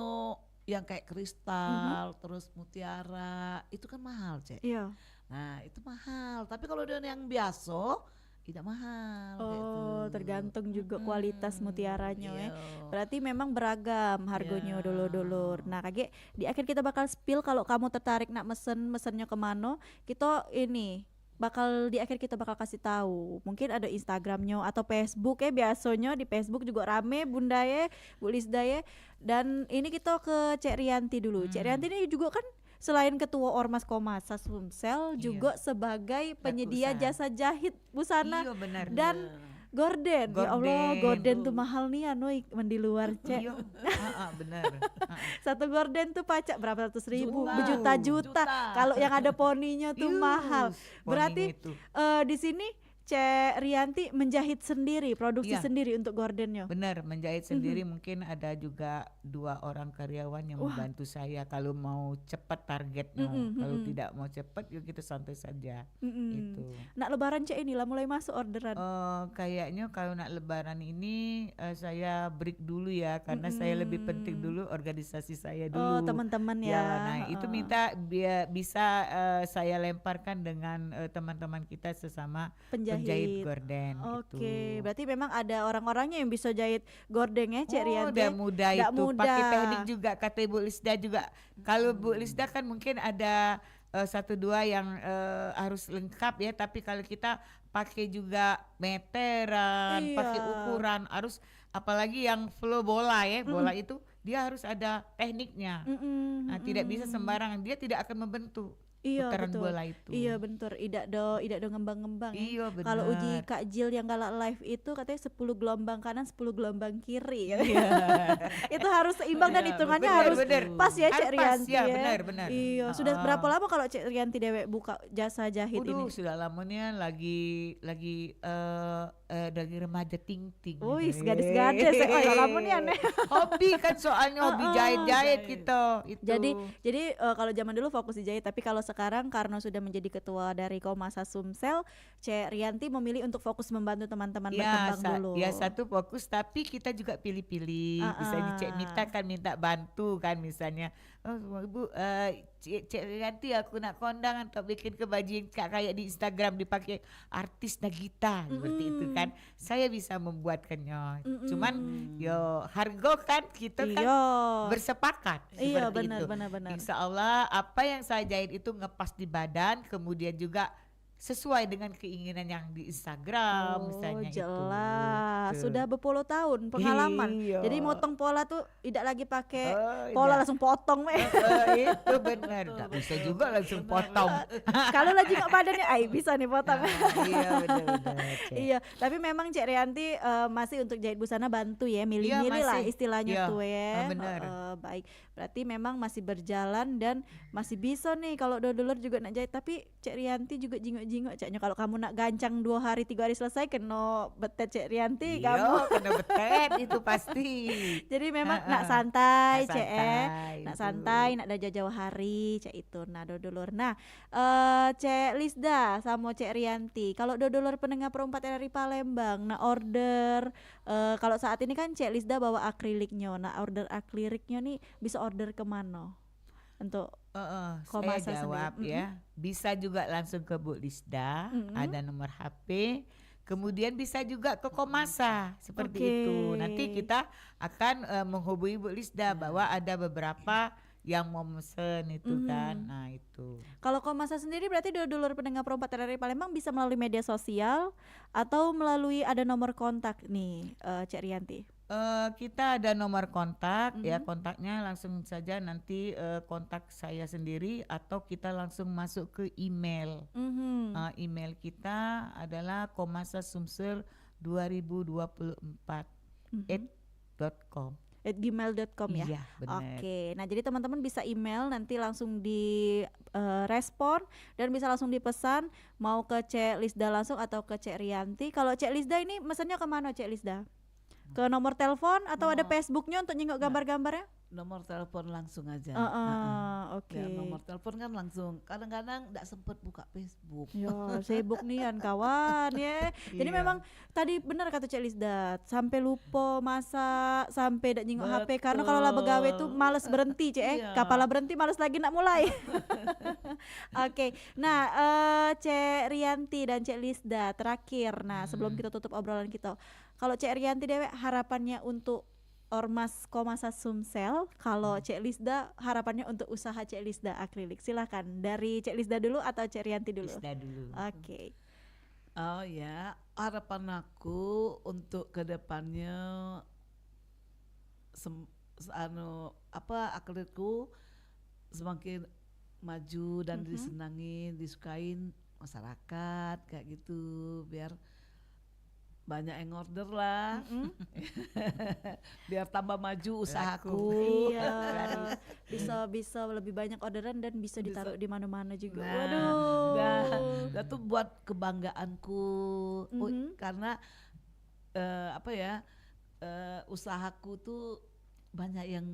yang kayak kristal, terus mutiara, itu kan mahal, Cek. Iya. Nah, itu mahal. Tapi kalau dia yang biasa, tidak mahal. kayak Oh, itu. tergantung juga kualitas mutiaranya ya. Iya. Berarti memang beragam harganya Iya. dulur-dulur. Nah, kayak di akhir kita bakal spill kalau kamu tertarik nak mesennya kemana, kita ini bakal di akhir kita bakal kasih tahu. Mungkin ada Instagramnya atau Facebook ya, biasanya di Facebook juga rame Bunda ya, Bu Lisda ya. Dan ini kita ke Cek Rianti dulu. Cek Rianti ini juga kan selain ketua Ormas Komasa Sumsel Iya. juga sebagai penyedia usaha. jasa jahit busana Iya benar. dan gorden. Ya Allah, Gorden. gorden tuh mahal nih anu di luar cek. Iya, benar. Satu gorden tuh pacak berapa ratus ribu, Juta. berjuta-juta. Juta. Kalau yang ada poninya tuh Yus, mahal. Berarti poninya itu. di sini Cek Rianti menjahit sendiri, produksi Iya. sendiri untuk gordennya. Benar, menjahit sendiri. Mungkin ada juga 2 orang karyawan yang membantu saya kalau mau cepat targetnya. Kalau tidak mau cepat, yuk kita santai saja. Itu. Nak lebaran Cek inilah mulai masuk orderan. Kayaknya kalau nak lebaran ini saya break dulu ya, karena saya lebih penting dulu organisasi saya dulu. Oh, teman-teman ya. Nah itu minta bisa saya lemparkan dengan teman-teman kita sesama penjahit gorden. Oke, gitu. berarti memang ada orang-orangnya yang bisa jahit gorden ya Cek Rianti. Udah mudah Nggak itu, mudah. pakai teknik juga kata Ibu Lisda juga. Kalau Bu Lisda kan mungkin ada 1-2 yang harus lengkap ya, tapi kalau kita pakai juga meteran, Iya. pakai ukuran, harus apalagi yang flow bola ya, bola itu dia harus ada tekniknya. Nah, tidak bisa sembarangan, dia tidak akan membentuk Iya putaran betul. bola itu. Iya bentar, tidak do ngembang-ngembang ya. Iya benar. Kalau uji Kak Jill yang galak live itu katanya 10 gelombang kanan 10 gelombang kiri ya. Itu harus seimbang dan Iya, hitungannya betul, harus benar. pas ya Cek Harus pas, Rianti ya, ya. benar. Iya, sudah berapa lama kalau Cek Rianti dewek buka jasa jahit Waduh, ini? sudah lamanya lagi dari remaja ting-ting. Wih, gadis-gadis ya. Oh, ya lamun ya aneh. Hobi kan soalnya hobi jahit-jahit gitu. Itu. Jadi kalau zaman dulu fokus di jahit, tapi kalau sekarang karena sudah menjadi ketua dari Komasa Sumsel, Cek Rianti memilih untuk fokus membantu teman-teman berkembang dulu. Ya satu fokus, tapi kita juga pilih-pilih. Bisa dicek minta bantu kan misalnya. Oh Ibu, Cek Rianti aku nak kondangan atau bikin kebajikan kayak di Instagram dipakai artis Nagita seperti itu kan. Saya bisa membuatkannya. Cuman yo harga kan kita kan bersepakat Iya, seperti itu. benar. Insya Allah apa yang saya jahit itu ngepas di badan, kemudian juga sesuai dengan keinginan yang di Instagram misalnya jelas. itu. Sudah berpuluh tahun pengalaman. Iya. Jadi motong pola tuh tidak lagi pakai Oh, pola iya. langsung potong. Itu benar, nggak bisa juga langsung potong. Kalau lagi nggak badannya, bisa nih potong. Iya benar. Iya, tapi memang Cek Rianti masih untuk jahit busana bantu ya, milih-milih lah masih. istilahnya Iya, tuh ya. benar. Baik, berarti memang masih berjalan dan masih bisa nih kalau dulur juga nak jahit. Tapi Cek Rianti juga jingok-jingok Caknya kalau kamu nak gancang 2 hari 3 hari selesai kena betet Cek Rianti kamu. Iya, kena betet itu pasti. Jadi memang nak santai Nak Cek santai, nak itu. santai, nak ada jauh hari Cek itu. Nah dulur. Nah Cek Lisda sama Cek Rianti, kalau dulur pendengar perempat RRI Palembang, nah order kalau saat ini kan Cek Lisda bawa akriliknya, nah order akriliknya nih bisa order kemana untuk Saya Komasa jawab sendiri? ya. Bisa juga langsung ke Bu Lisda, ada nomor HP. Kemudian bisa juga ke Komasa seperti Oke. itu. Nanti kita akan menghubungi Bu Lisda bahwa ada beberapa yang mau mesen itu kan. Nah itu. Kalau Komasa sendiri berarti dulur pendengar perempat RRI Palembang bisa melalui media sosial atau melalui ada nomor kontak nih Cek Rianti. Kita ada nomor kontak ya, kontaknya langsung saja nanti kontak saya sendiri atau kita langsung masuk ke email. Email kita adalah komasasumsel2024@.com. @gmail.com ya. Iya, benar. Oke, nah jadi teman-teman bisa email nanti langsung di respon dan bisa langsung dipesan mau ke Cek Lisda langsung atau ke Cek Rianti. Kalau Cek Lisda ini mesennya kemana Cek Lisda? Ke nomor telepon atau ada Facebooknya untuk nyingok gambar-gambarnya? Nomor telepon langsung aja. Oke. Ya, nomor telepon kan langsung. Kadang-kadang nggak sempet buka Facebook. Ya sibuk nih kan kawan ya. Jadi Iya. memang tadi benar kata Cek Lisda, sampai lupa masak, sampai dak nyingok HP karena kalau lah begawe tuh males berhenti Cek. Iya. Kapalah berhenti males lagi nak mulai. Oke. Nah, Cek Rianti dan Cek Lisda terakhir. Nah, sebelum kita tutup obrolan kita. Kalau Cek Rianti dewe harapannya untuk Ormas Komasa Sumsel, kalau Cek Lisda harapannya untuk usaha Cek Lisda akrilik. Silahkan dari Cek Lisda dulu atau Cek Rianti dulu. Lisda dulu. Oke. Oh ya, harapan aku untuk kedepannya akrilku semakin maju dan disenangin, disukain masyarakat kayak gitu, biar banyak yang order lah. Biar tambah maju usahaku. Iya, bisa lebih banyak orderan dan bisa ditaruh di mana-mana juga. Nah, Waduh. itu buat kebanggaanku. Karena usahaku tuh banyak yang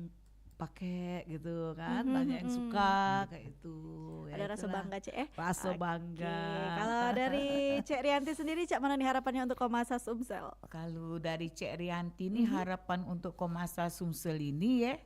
pakai gitu kan, banyak yang suka kayak itu. Ya Ada rasa itulah. bangga, Cek. Rasa Oke, bangga. kalau dari Cek Rianti sendiri, Cak, mana nih harapannya untuk Komasa Sumsel? Kalau dari Cek Rianti ini harapan untuk Komasa Sumsel ini ya,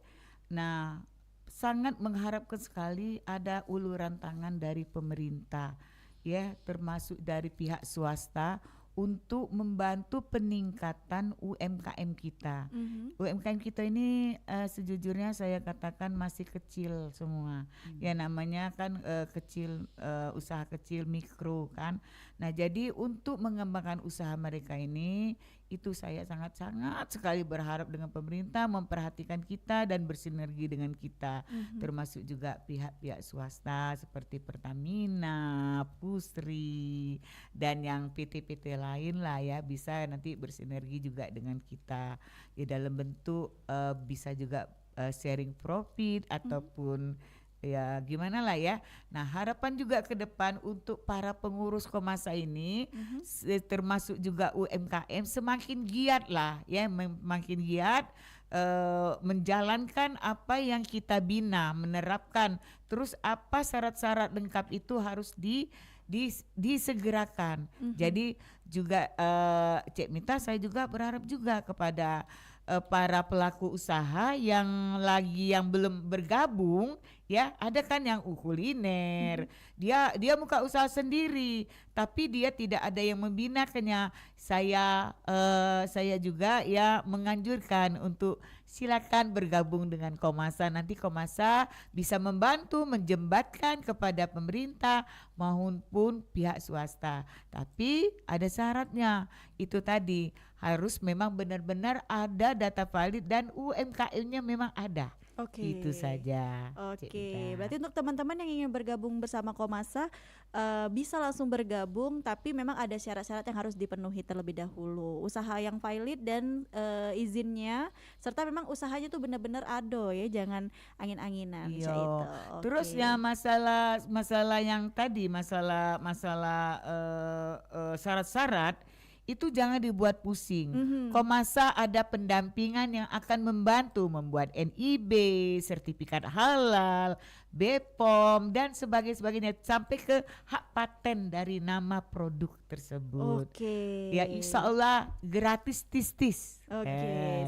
nah sangat mengharapkan sekali ada uluran tangan dari pemerintah ya, termasuk dari pihak swasta untuk membantu peningkatan UMKM kita. UMKM kita ini sejujurnya saya katakan masih kecil semua. Ya namanya kan kecil, usaha kecil mikro kan. Nah jadi untuk mengembangkan usaha mereka ini, itu saya sangat-sangat sekali berharap dengan pemerintah memperhatikan kita dan bersinergi dengan kita, termasuk juga pihak-pihak swasta seperti Pertamina, Pusri, dan yang PT-PT lain lah ya, bisa nanti bersinergi juga dengan kita ya dalam bentuk bisa juga sharing profit ataupun ya gimana lah ya. Nah harapan juga ke depan untuk para pengurus Komasa ini termasuk juga UMKM semakin giat lah ya, makin giat menjalankan apa yang kita bina, menerapkan terus apa syarat-syarat lengkap itu harus disegerakan. Jadi juga Cek Mita, saya juga berharap juga kepada para pelaku usaha yang belum bergabung ya, ada kan yang kuliner, dia buka usaha sendiri tapi dia tidak ada yang membinakannya. Saya juga ya menganjurkan untuk silakan bergabung dengan Komasa. Nanti Komasa bisa membantu menjembatkan kepada pemerintah maupun pihak swasta. Tapi ada syaratnya, itu tadi harus memang benar-benar ada data valid dan UMKM-nya memang ada. Oke. Itu saja. Oke, berarti untuk teman-teman yang ingin bergabung bersama Komasa bisa langsung bergabung, tapi memang ada syarat-syarat yang harus dipenuhi terlebih dahulu. Usaha yang valid dan izinnya, serta memang usahanya tuh benar-benar ado ya, jangan angin-anginan. Iya. Cak itu. Terus Oke. ya masalah yang tadi masalah syarat-syarat itu jangan dibuat pusing. Komasa ada pendampingan yang akan membantu membuat NIB, sertifikat halal, BPOM dan sebagainya sampai ke hak paten dari nama produk tersebut. Oke. Ya insya Allah gratis tis. Oke,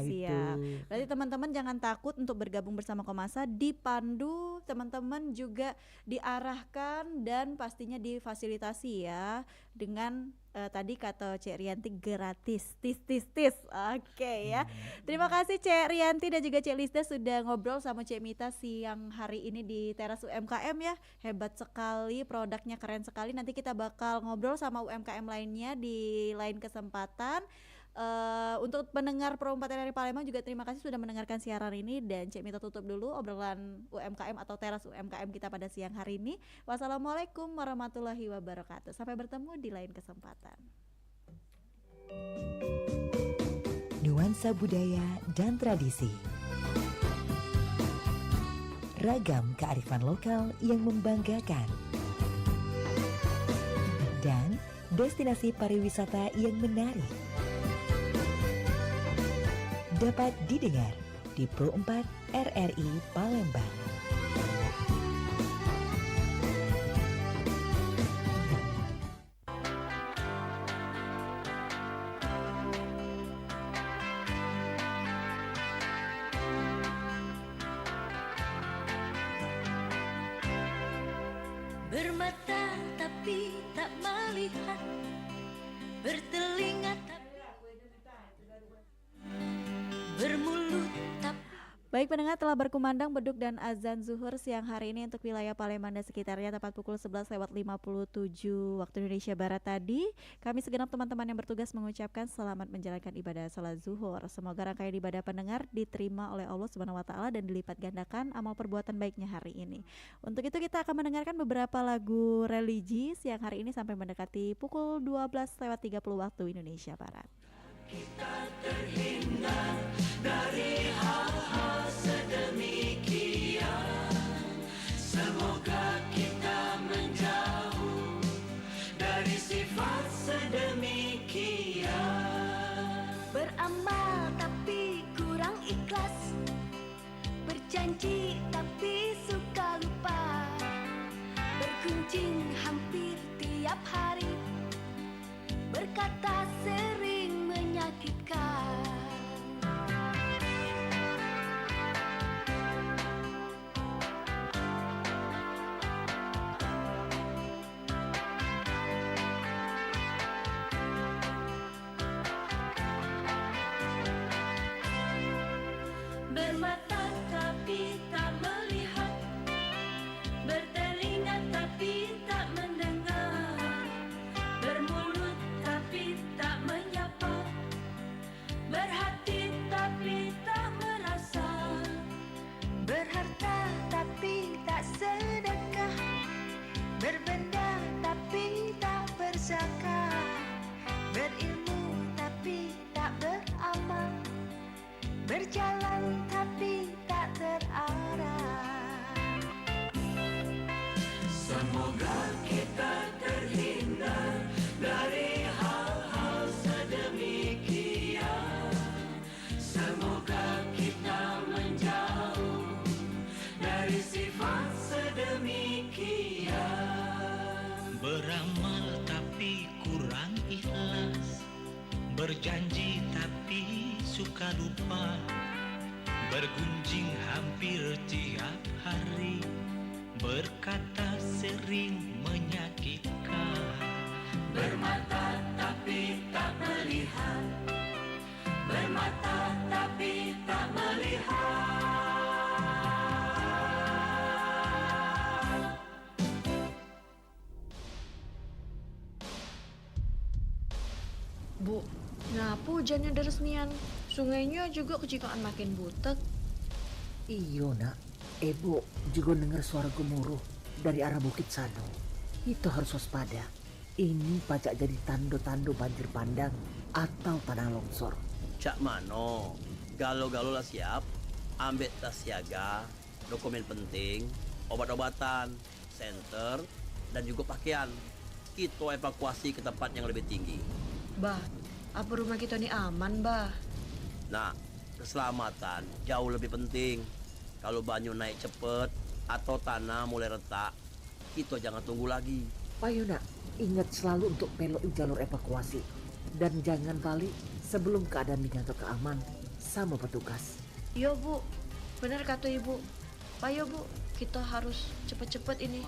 siap. Gitu. Berarti teman-teman jangan takut untuk bergabung bersama Komasa, dipandu, teman-teman juga diarahkan dan pastinya difasilitasi ya dengan tadi kata Cek Rianti gratis tis. Oke ya. Terima kasih Cek Rianti dan juga Cek Lisda sudah ngobrol sama Cek Mita siang hari ini di teras UMKM ya. Hebat sekali, produknya keren sekali. Nanti kita bakal ngobrol sama UMKM lainnya di lain kesempatan. Untuk pendengar Pro 4 RRI Palembang juga terima kasih sudah mendengarkan siaran ini, dan Cek Mita tutup dulu obrolan UMKM atau teras UMKM kita pada siang hari ini. Wassalamualaikum warahmatullahi wabarakatuh. Sampai bertemu di lain kesempatan. Nuansa budaya dan tradisi. Ragam kearifan lokal yang membanggakan. Dan destinasi pariwisata yang menarik. Dapat didengar di Pro 4 RRI Palembang. Bermata tapi tak melihat, bertelinga tapi bermulut tak. Baik pendengar, telah berkumandang beduk dan azan zuhur siang hari ini untuk wilayah Palembang dan sekitarnya tepat pukul 11:57 waktu Indonesia Barat tadi. Kami segenap teman-teman yang bertugas mengucapkan selamat menjalankan ibadah sholat zuhur. Semoga rangkaian ibadah pendengar diterima oleh Allah Subhanahu wa taala dan dilipat gandakan amal perbuatan baiknya hari ini. Untuk itu kita akan mendengarkan beberapa lagu religi siang hari ini sampai mendekati pukul 12:30 waktu Indonesia Barat. Kita terhindar dari hal-hal sedemikian. Semoga kita menjauh dari sifat sedemikian. Beramal tapi kurang ikhlas, berjanji tapi suka lupa, bergunjing hampir tiap hari, berkata sering menyakitkan. Bermata tapi tak melihat, bertelinga tapi tak mendengar, bermulut tapi tak menyapa, berhati tapi tak merasa, berharta tapi tak sedekah, berbenda tapi tak berzakat, berilmu tapi tak beramal, berjalan tapi tak terarah. Semoga kita terhindar dari hal-hal sedemikian. Semoga kita menjauh dari sifat sedemikian. Beramal tapi kurang ikhlas, berjanji tapi suka lupa, bergunjing hampir tiap hari, berkata sering menyakitkan. Bermata tapi tak melihat, bermata tapi tak melihat. Bu, ngapa hujannya deresmian? Sungainya juga kejikaan makin butek. Iyo nak, Ibu juga dengar suara gemuruh dari arah Bukit Sado. Itu harus waspada. Ini pajak jadi tando-tando banjir bandang atau tanah longsor. Cak mano, galo-galo lah siap, ambil tas siaga, dokumen penting, obat-obatan, senter, dan juga pakaian. Kita evakuasi ke tempat yang lebih tinggi. Bah, apa rumah kita ini aman, bah? Nah, keselamatan jauh lebih penting. Kalau banyu naik cepet atau tanah mulai retak, kita jangan tunggu lagi. Ayo nak, ingat selalu untuk belok jalur evakuasi. Dan jangan balik sebelum keadaan dinyatakan aman sama petugas. Iya bu, benar kata ibu. Ayo bu, kita harus cepet-cepet ini.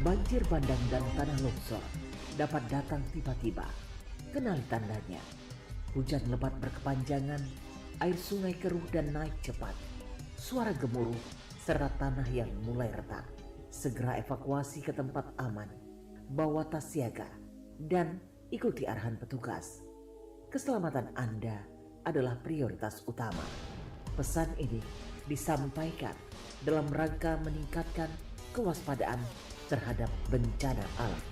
Banjir bandang dan tanah longsor dapat datang tiba-tiba. Kenali tandanya. Hujan lebat berkepanjangan, air sungai keruh dan naik cepat. Suara gemuruh serta tanah yang mulai retak. Segera evakuasi ke tempat aman. Bawa tas siaga dan ikuti arahan petugas. Keselamatan Anda adalah prioritas utama. Pesan ini disampaikan dalam rangka meningkatkan kewaspadaan terhadap bencana alam.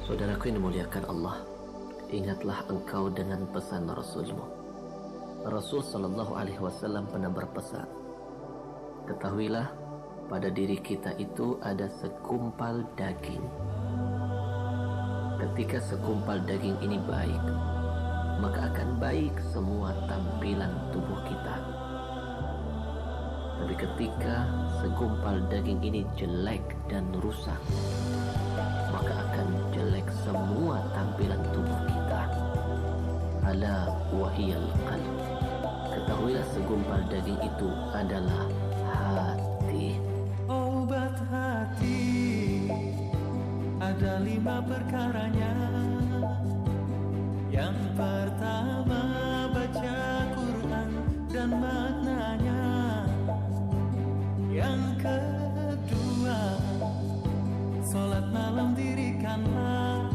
Saudaraku yang dimuliakan Allah, ingatlah engkau dengan pesan Rasulmu. Rasul Sallallahu Alaihi Wasallam pernah berpesan, ketahuilah pada diri kita itu ada segumpal daging. Ketika segumpal daging ini baik, maka akan baik semua tampilan tubuh kita. Tapi ketika segumpal daging ini jelek dan rusak, maka akan jelek semua tampilan tubuh kita. Ala wahiyal qalb. Ketahuilah segumpal daging itu adalah hati. Obat hati. perkaranya. Yang pertama baca Quran dan maknanya. Yang kedua sholat malam dirikanlah.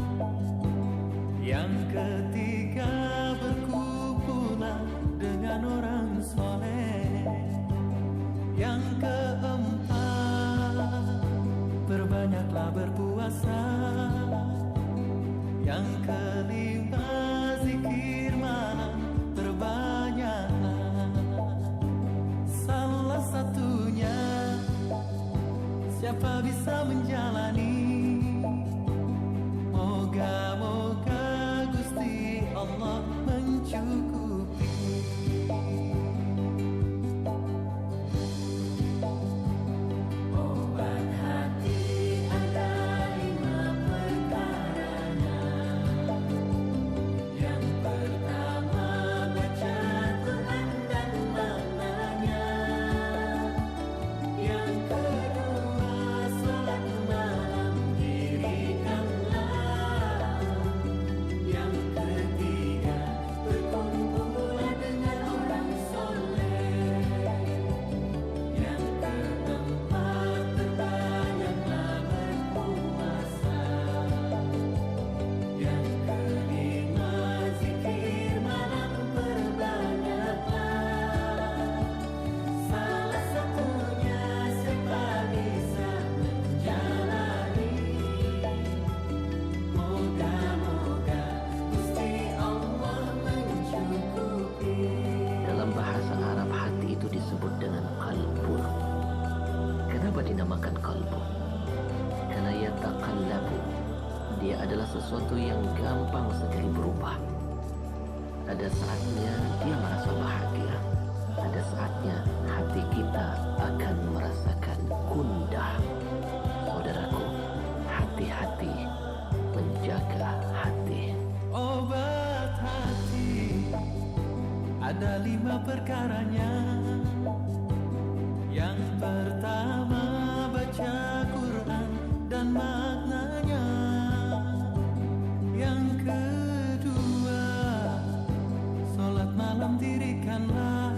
Yang ketiga berkumpulan dengan orang soleh. Yang keempat perbanyaklah berpuasa. Yang kelima zikir malam perbanyaklah. Salah satunya siapa bisa menjalani. Moga-moga Gusti Allah mencukupi. Obat hati ada 5 perkaranya. Yang pertama baca Quran dan maknanya. Yang kedua sholat malam dirikanlah. Yang ketiga berkumpulan dengan orang soleh. Yang keempat perbanyaklah berpuasa. Yang kelima zikir malam perbanyaklah. Salah satunya siapa bisa menjalani. Moga-moga Gusti Allah mencukupi. Dalam bahasa Arab hati itu disebut dengan qalbu. Kenapa dinamakan qalbu? Karena yataqallabu. Dia adalah sesuatu yang gampang sekali berubah. Ada saatnya dia merasa bahagia. Ada saatnya hati kita akan merasakan gundah. Saudaraku, hati-hati menjaga hati. Obat hati ada 5 perkaranya. Yang pertama baca Quran dan maknanya. Yang kedua sholat malam dirikanlah.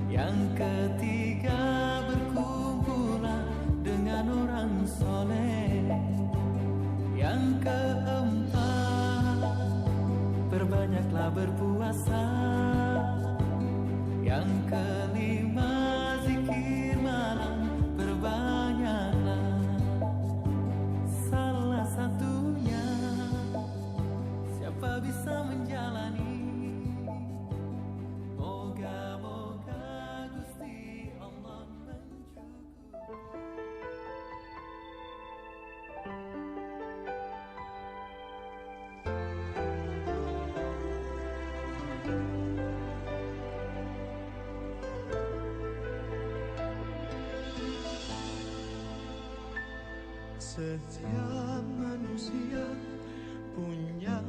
Yang ketiga berkumpulan dengan orang soleh. Yang keempat perbanyaklah berpuasa. Yang kelima zikir malam perbanyaklah. Salah satunya siapa bisa menjalani. Moga-moga Gusti Allah mencukupi. Setiap manusia punya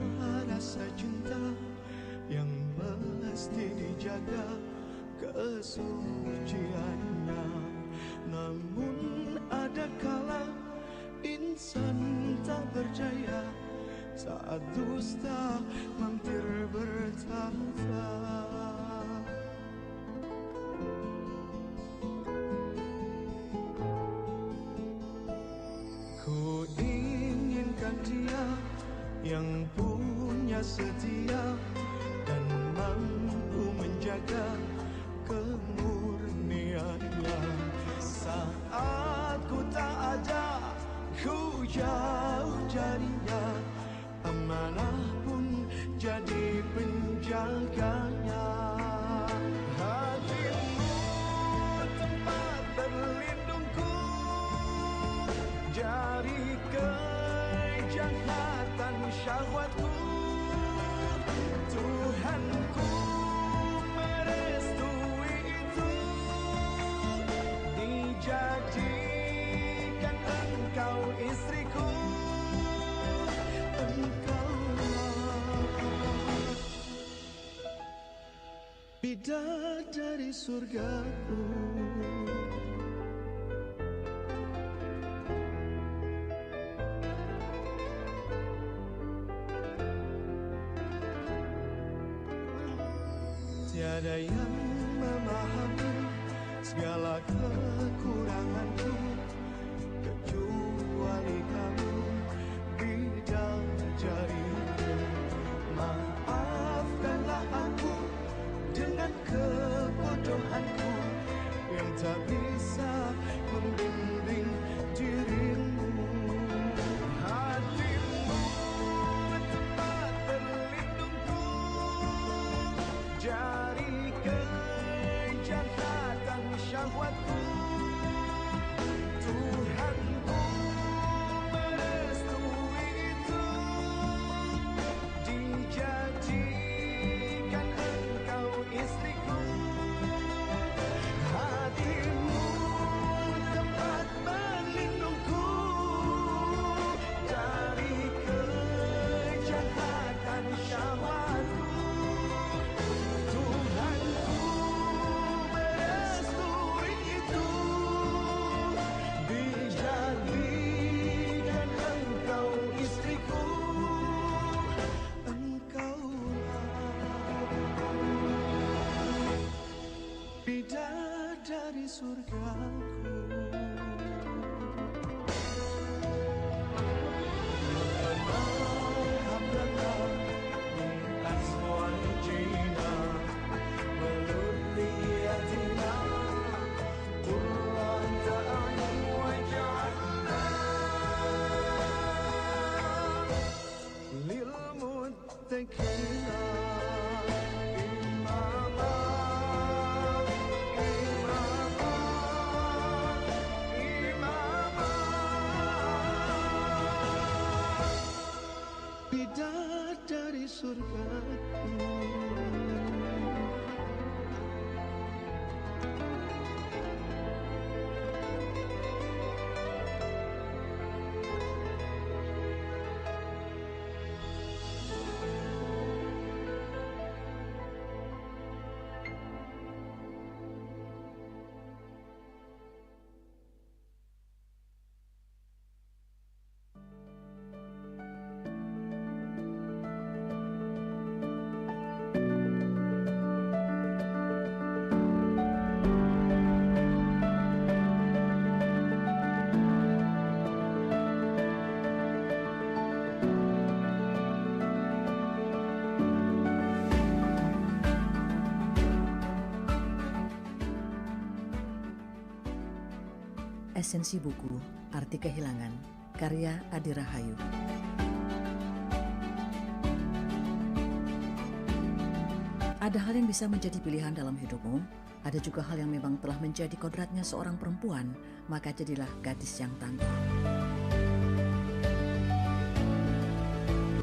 rasa cinta yang mesti dijaga kesuciannya. Namun ada kala insan tak berjaya saat dusta mampir bertahta. Ku inginkan dia yang punya setia dan mampu menjaga kemurniannya. Saat ku tak ada, ku jauh darinya, amanah pun jadi penjaganya. Hatimu tempat berlindungku dari kejahatan syahwatku. Tuhanku merestui itu, dijadikan engkau istriku. Engkaulah bidadari surgaku. tak bisa membimbing dirimu. Hatimu tempat berlindungku dari kejahatan syahwatku. Tuhanku merestui itu, dijadikan engkau istriku. Hatimu tempat berlindungku dari kejahatan syahwatku. Tuhanku merestui itu, dijadikan engkau istriku. Engkaulah bidadari surgaku. Alhamdulillah min azwajina wa dhurriyyatina qurrata a'yun waj'alna lil muttaqina imama. Bidadari surgaku. Esensi buku, Arti Kehilangan, karya Adi Rahayu. Ada hal yang bisa menjadi pilihan dalam hidupmu, ada juga hal yang memang telah menjadi kodratnya seorang perempuan, maka jadilah gadis yang tangguh.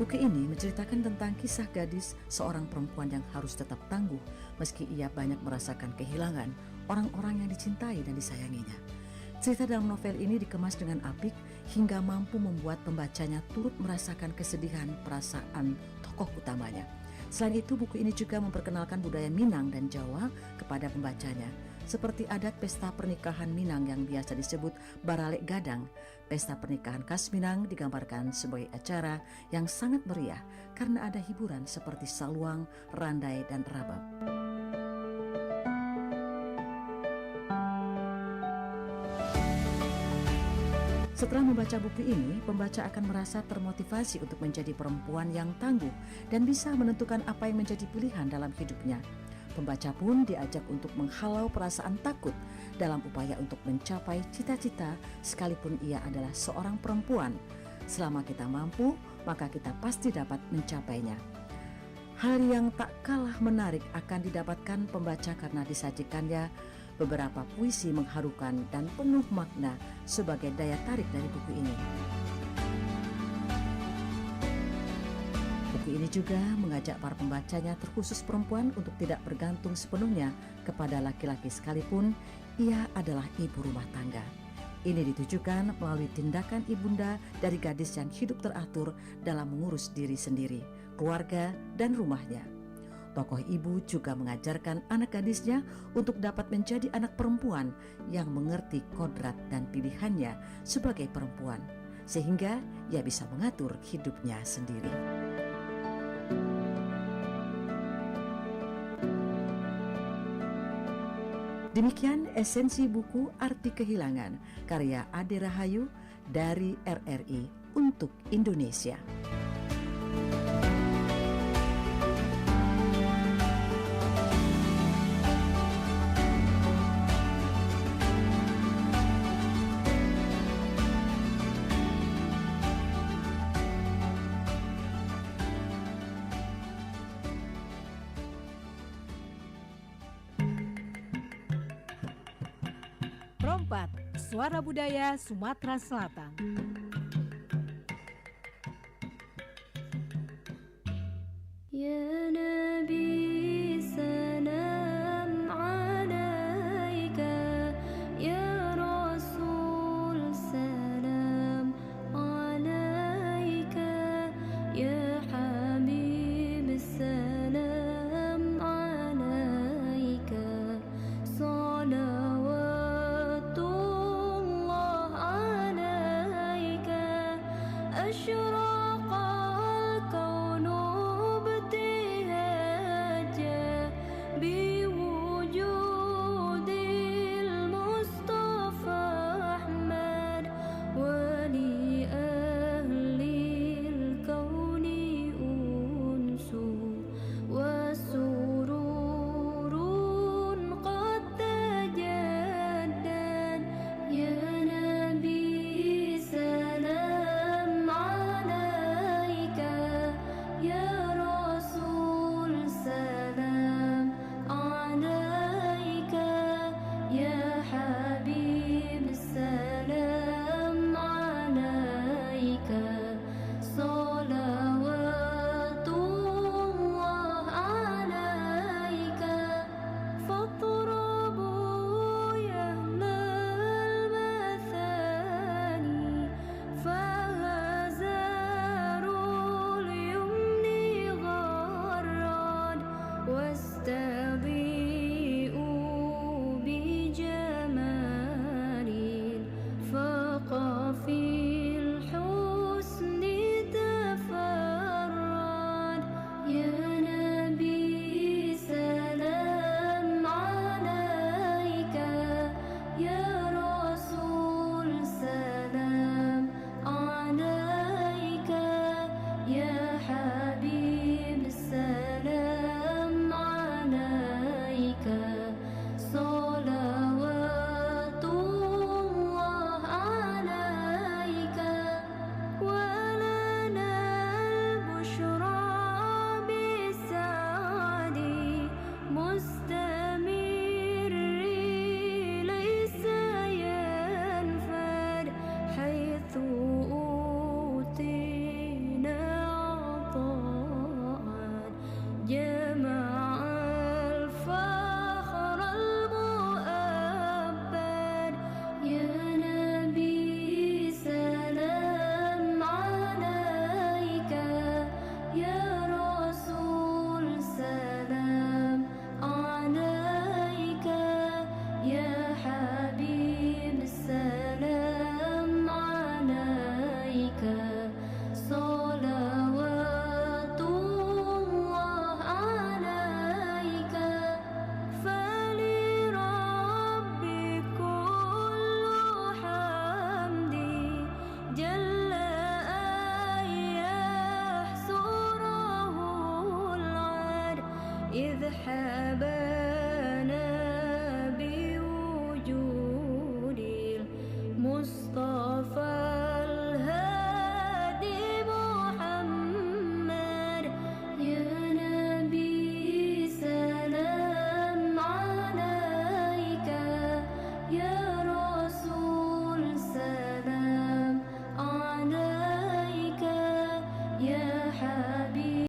Buku ini menceritakan tentang kisah gadis seorang perempuan yang harus tetap tangguh meski ia banyak merasakan kehilangan orang-orang yang dicintai dan disayanginya. Cerita dalam novel ini dikemas dengan apik hingga mampu membuat pembacanya turut merasakan kesedihan perasaan tokoh utamanya. Selain itu, buku ini juga memperkenalkan budaya Minang dan Jawa kepada pembacanya, seperti adat pesta pernikahan Minang yang biasa disebut Baralek Gadang. Pesta pernikahan khas Minang digambarkan sebagai acara yang sangat meriah karena ada hiburan seperti saluang, randai, dan rabab. Setelah membaca buku ini, pembaca akan merasa termotivasi untuk menjadi perempuan yang tangguh dan bisa menentukan apa yang menjadi pilihan dalam hidupnya. Pembaca pun diajak untuk menghalau perasaan takut dalam upaya untuk mencapai cita-cita sekalipun ia adalah seorang perempuan. Selama kita mampu, maka kita pasti dapat mencapainya. Hal yang tak kalah menarik akan didapatkan pembaca karena disajikannya beberapa puisi mengharukan dan penuh makna sebagai daya tarik dari buku ini. Buku ini juga mengajak para pembacanya, terkhusus perempuan, untuk tidak bergantung sepenuhnya kepada laki-laki sekalipun ia adalah ibu rumah tangga. Ini ditujukan melalui tindakan ibunda dari gadis yang hidup teratur dalam mengurus diri sendiri, keluarga, dan rumahnya. Tokoh ibu juga mengajarkan anak gadisnya untuk dapat menjadi anak perempuan yang mengerti kodrat dan pilihannya sebagai perempuan, sehingga ia bisa mengatur hidupnya sendiri. Demikian esensi buku Arti Kehilangan, karya Ade Rahayu dari RRI untuk Indonesia. Perompat, Suara Budaya Sumatera Selatan. يا نبي سلام عليك يا رسول سلام عليك يا حبيب سلام عليك صلوات الله عليك أشرق الكون ابتهاجا بوجود المصطفى أحمد ولأهل الكون أنس وسرور قد تجدد يا نبي سلام عليك يا رسول سلام عليك يا حبيب سلام عليك صلوات الله عليك فاطربوا يا أهل المثاني فهزاروا اليمن غراد واستضيئوا بجمال فاق في الحسن تفرد يا نبي سلام عليك يا رسول سلام عليك يا حبيب سلام عليك صلوات الله عليك ولنا البشرى بالسعد مستمر ليس ينفد حيث أوتينا عطاء جمع الفخر المؤبد يا نبي سلام عليك يا رسول سلام عليك يا حبيب سلام عليك صلوات الله عليك فلربي كل حمدي جل أن يحصره العد إذ حبانا بوجود المصطفى الهادي محمد يا نبي سلام عليك يا رسول سلام عليك يا حبيب